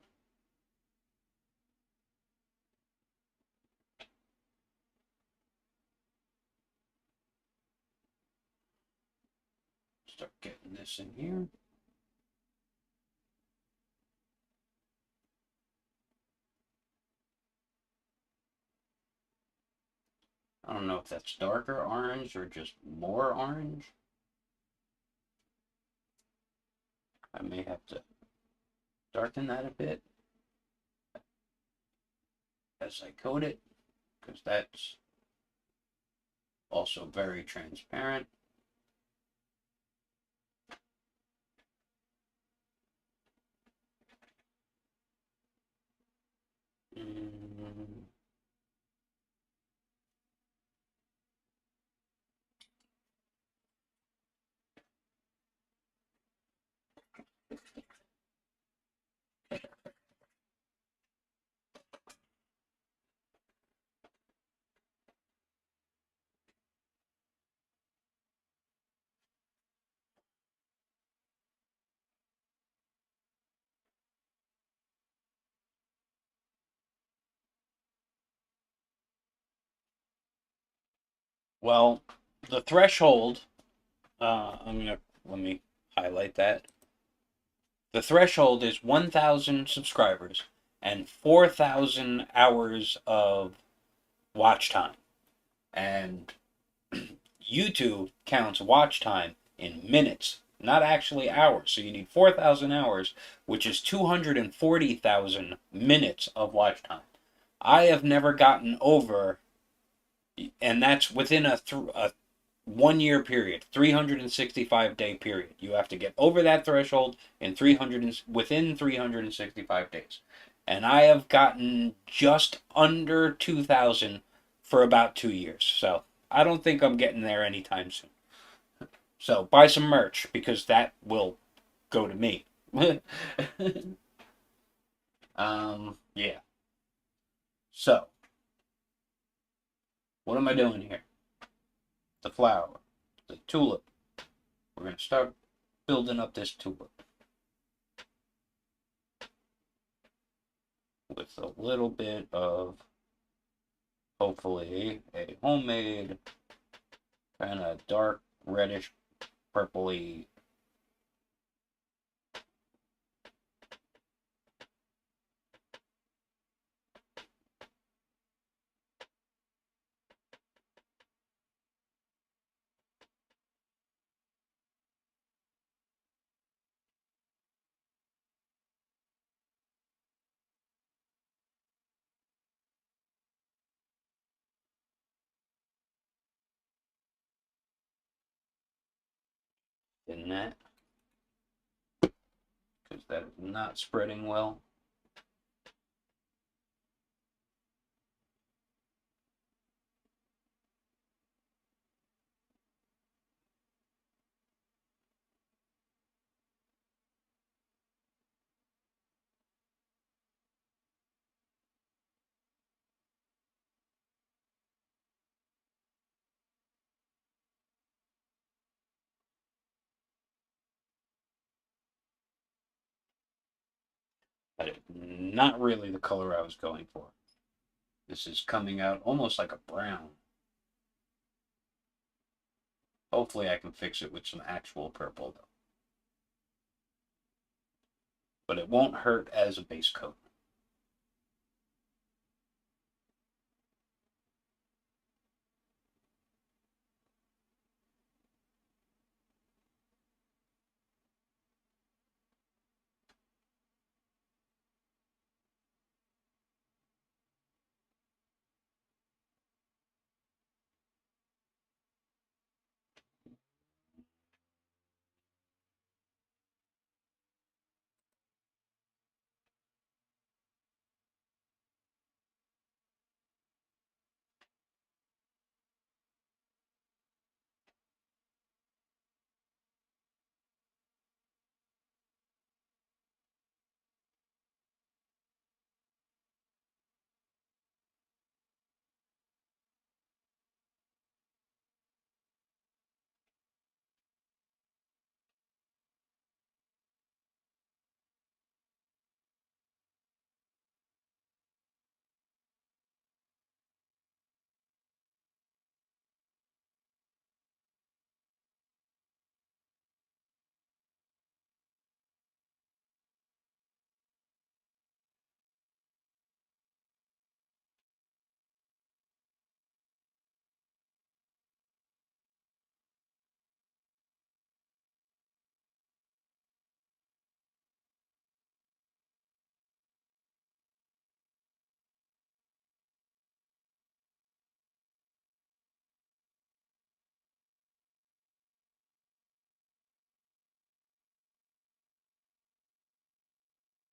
Start getting this in here. I don't know if that's darker orange or just more orange. I may have to darken that a bit as I coat it, because that's also very transparent. Well, the threshold, let me highlight that. The threshold is 1,000 subscribers and 4,000 hours of watch time. And YouTube counts watch time in minutes, not actually hours. So you need 4,000 hours, which is 240,000 minutes of watch time. I have never gotten over, and that's within a 1 year period, 365-day period. You have to get over that threshold in within 365 days. And I have gotten just under 2,000 for about 2 years. So I don't think I'm getting there anytime soon. So buy some merch, because that will go to me. Yeah. So what am I doing here? The flower, the tulip. We're going to start building up this tulip with a little bit of, hopefully, a homemade kind of dark reddish purpley. In that, because that is not spreading well. That is not really the color I was going for. This is coming out almost like a brown. Hopefully I can fix it with some actual purple, though. But it won't hurt as a base coat.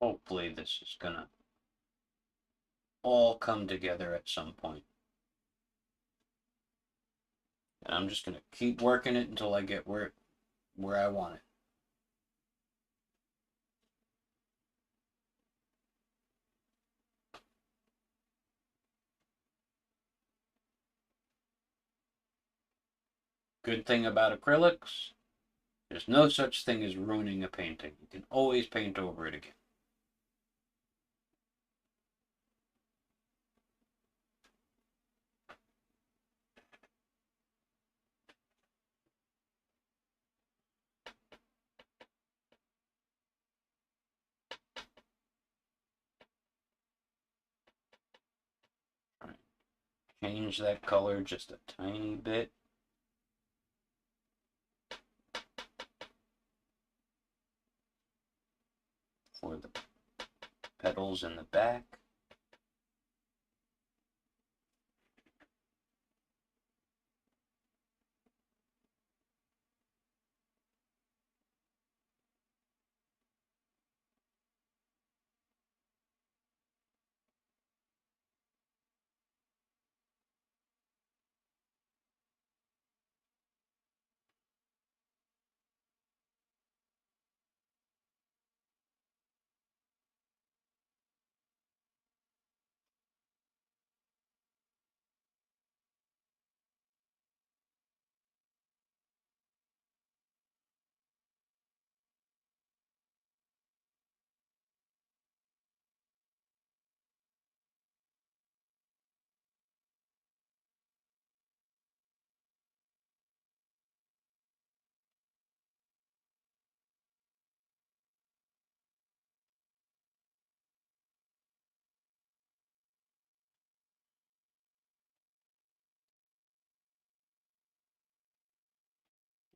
hopefully this is gonna all come together at some point. And I'm just gonna keep working it until I get where I want it. Good thing about acrylics, there's no such thing as ruining a painting. You can always paint over it again. Right. Change that color just a tiny bit. For the petals in the back.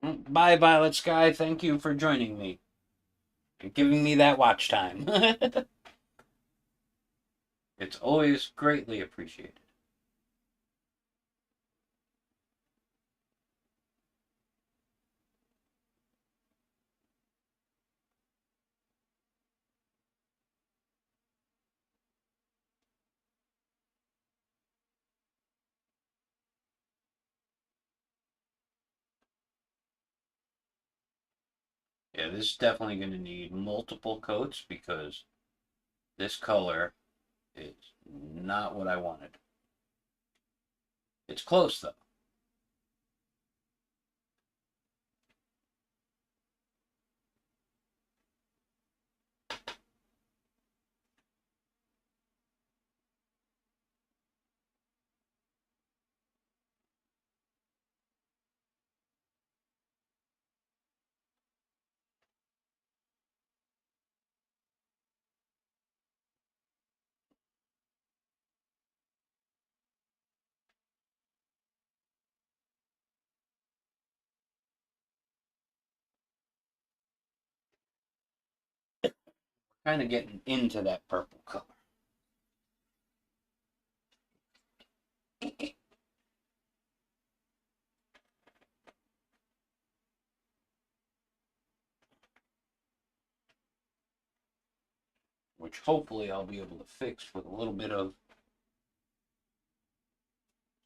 Bye, Violet Sky. Thank you for joining me and giving me that watch time. It's always greatly appreciated. Yeah, this is definitely going to need multiple coats because this color is not what I wanted. It's close though. Kind of getting into that purple color. Which hopefully I'll be able to fix with a little bit of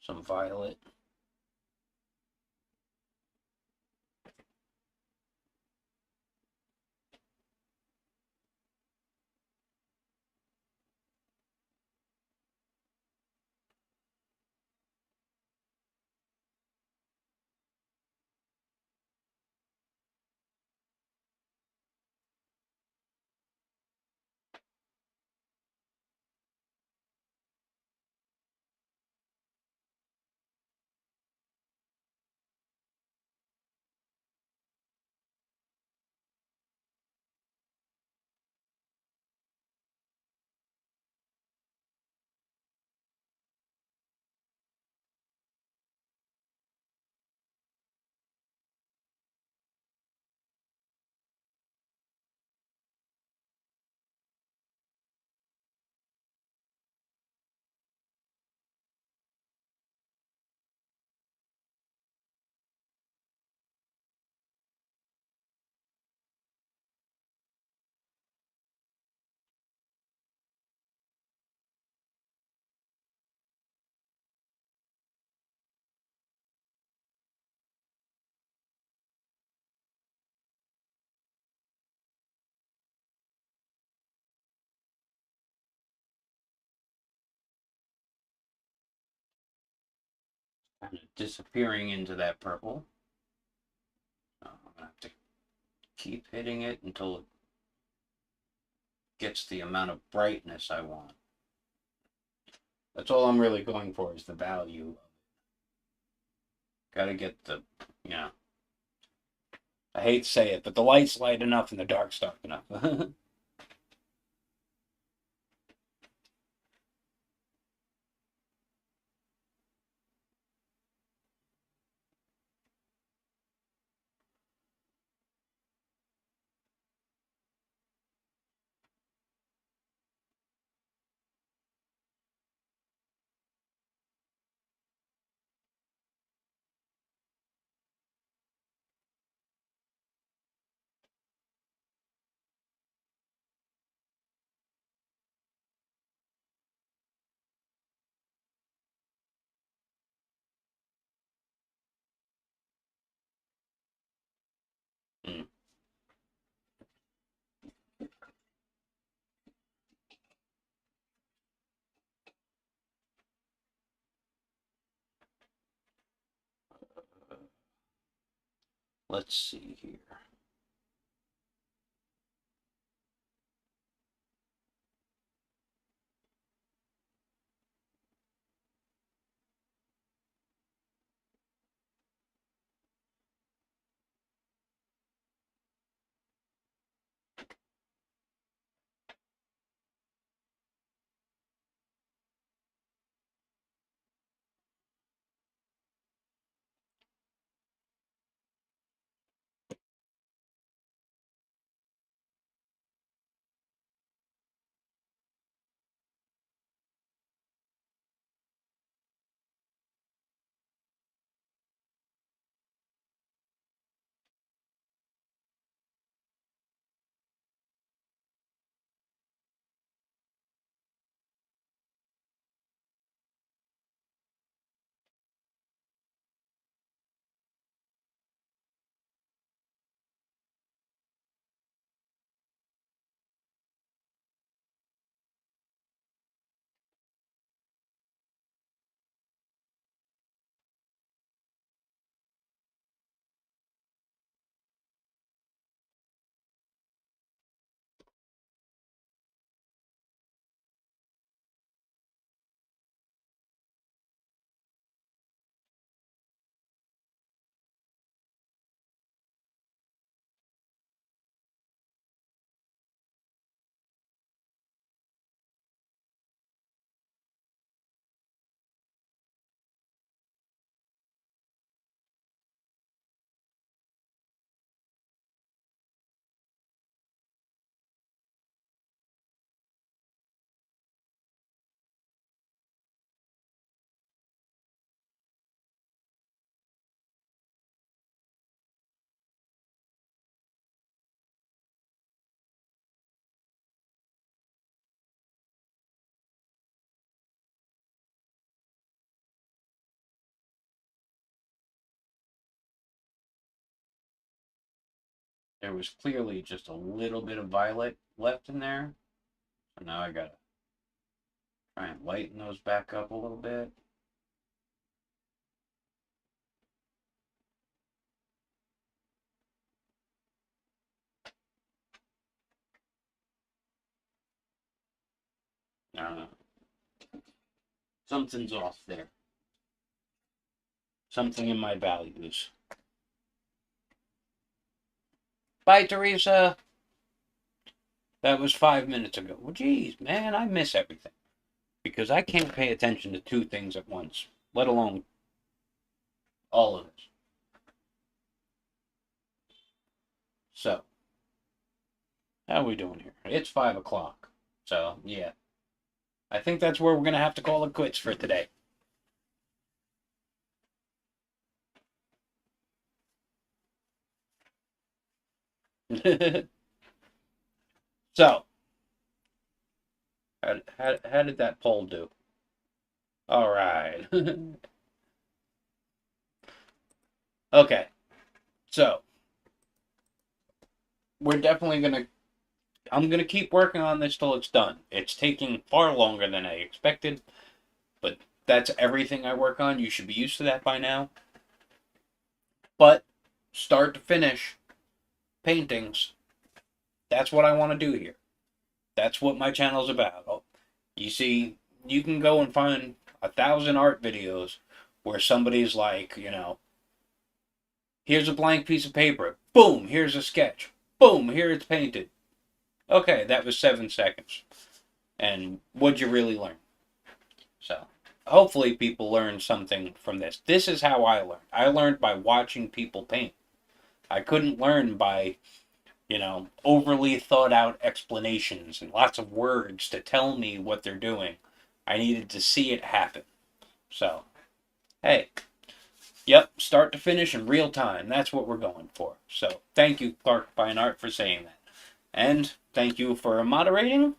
some violet. kind of disappearing into that purple. I'm going to have to keep hitting it until it gets the amount of brightness I want. That's all I'm really going for, is the value. Gotta get the, you know, I hate to say it, but the light's light enough and the dark's dark enough. Mm. Let's see here. There was clearly just a little bit of violet left in there. So now I gotta try and lighten those back up a little bit. I don't know. Something's off there. Something in my values. Bye, Teresa. That was 5 minutes ago. Well, geez, man, I miss everything. Because I can't pay attention to two things at once, let alone all of this. So, how are we doing here? It's 5 o'clock. So, yeah. I think that's where we're going to have to call it quits for today. So, how did that poll do? All right. Okay. So, we're definitely going to I'm going to keep working on this till it's done. It's taking far longer than I expected, but that's everything I work on. You should be used to that by now. But start to finish paintings, that's what I want to do here. That's what my channel's about. Oh, you see, you can go and find 1,000 art videos where somebody's like, here's a blank piece of paper. Boom, here's a sketch. Boom, here it's painted. Okay, that was 7 seconds. And what'd you really learn? So, hopefully people learn something from this. This is how I learned. I learned by watching people paint. I couldn't learn by, overly thought out explanations and lots of words to tell me what they're doing. I needed to see it happen. So, hey, yep, start to finish in real time. That's what we're going for. So, thank you, Clark Fine Art, for saying that. And thank you for moderating.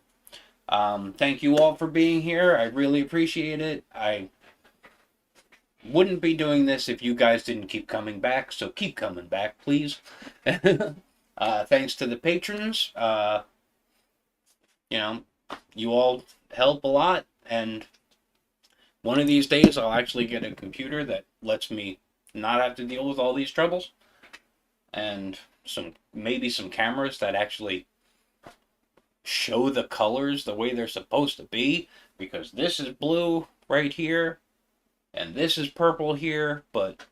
Thank you all for being here. I really appreciate it. I wouldn't be doing this if you guys didn't keep coming back, so keep coming back, please. Thanks to the patrons. You all help a lot, and one of these days I'll actually get a computer that lets me not have to deal with all these troubles, and maybe some cameras that actually show the colors the way they're supposed to be, because this is blue right here and this is purple here, but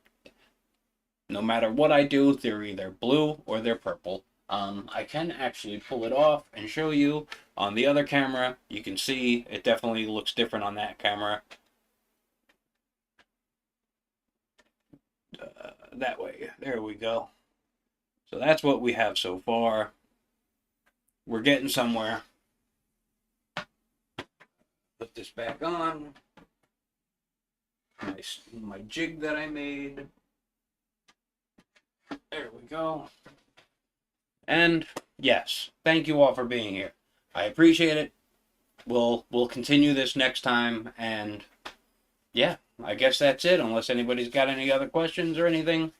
no matter what I do, they're either blue or they're purple. I can actually pull it off and show you on the other camera. You can see it definitely looks different on that camera. That way, there we go. So that's what we have so far. We're getting somewhere. Put this back on. My jig that I made. There we go. And yes, thank you all for being here. I appreciate it. We'll continue this next time, and yeah, I guess that's it, unless anybody's got any other questions or anything.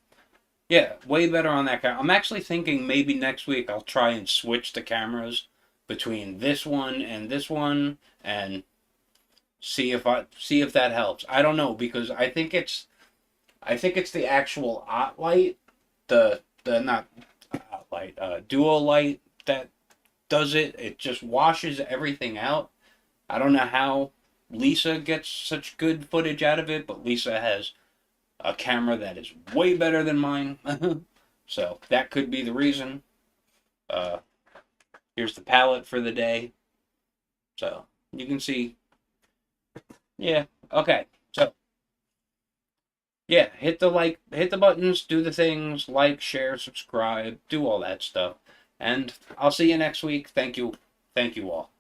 Yeah, way better on that camera. I'm actually thinking maybe next week I'll try and switch the cameras between this one and see if that helps. I don't know, because I think it's the actual OT light, the not OT light, duo light that does it. It just washes everything out. I don't know how Lisa gets such good footage out of it, but Lisa has a camera that is way better than mine. So that could be the reason. Here's the palette for the day. So you can see. Yeah, okay. So yeah, hit the buttons, do the things, like, share, subscribe, do all that stuff. And I'll see you next week. Thank you all.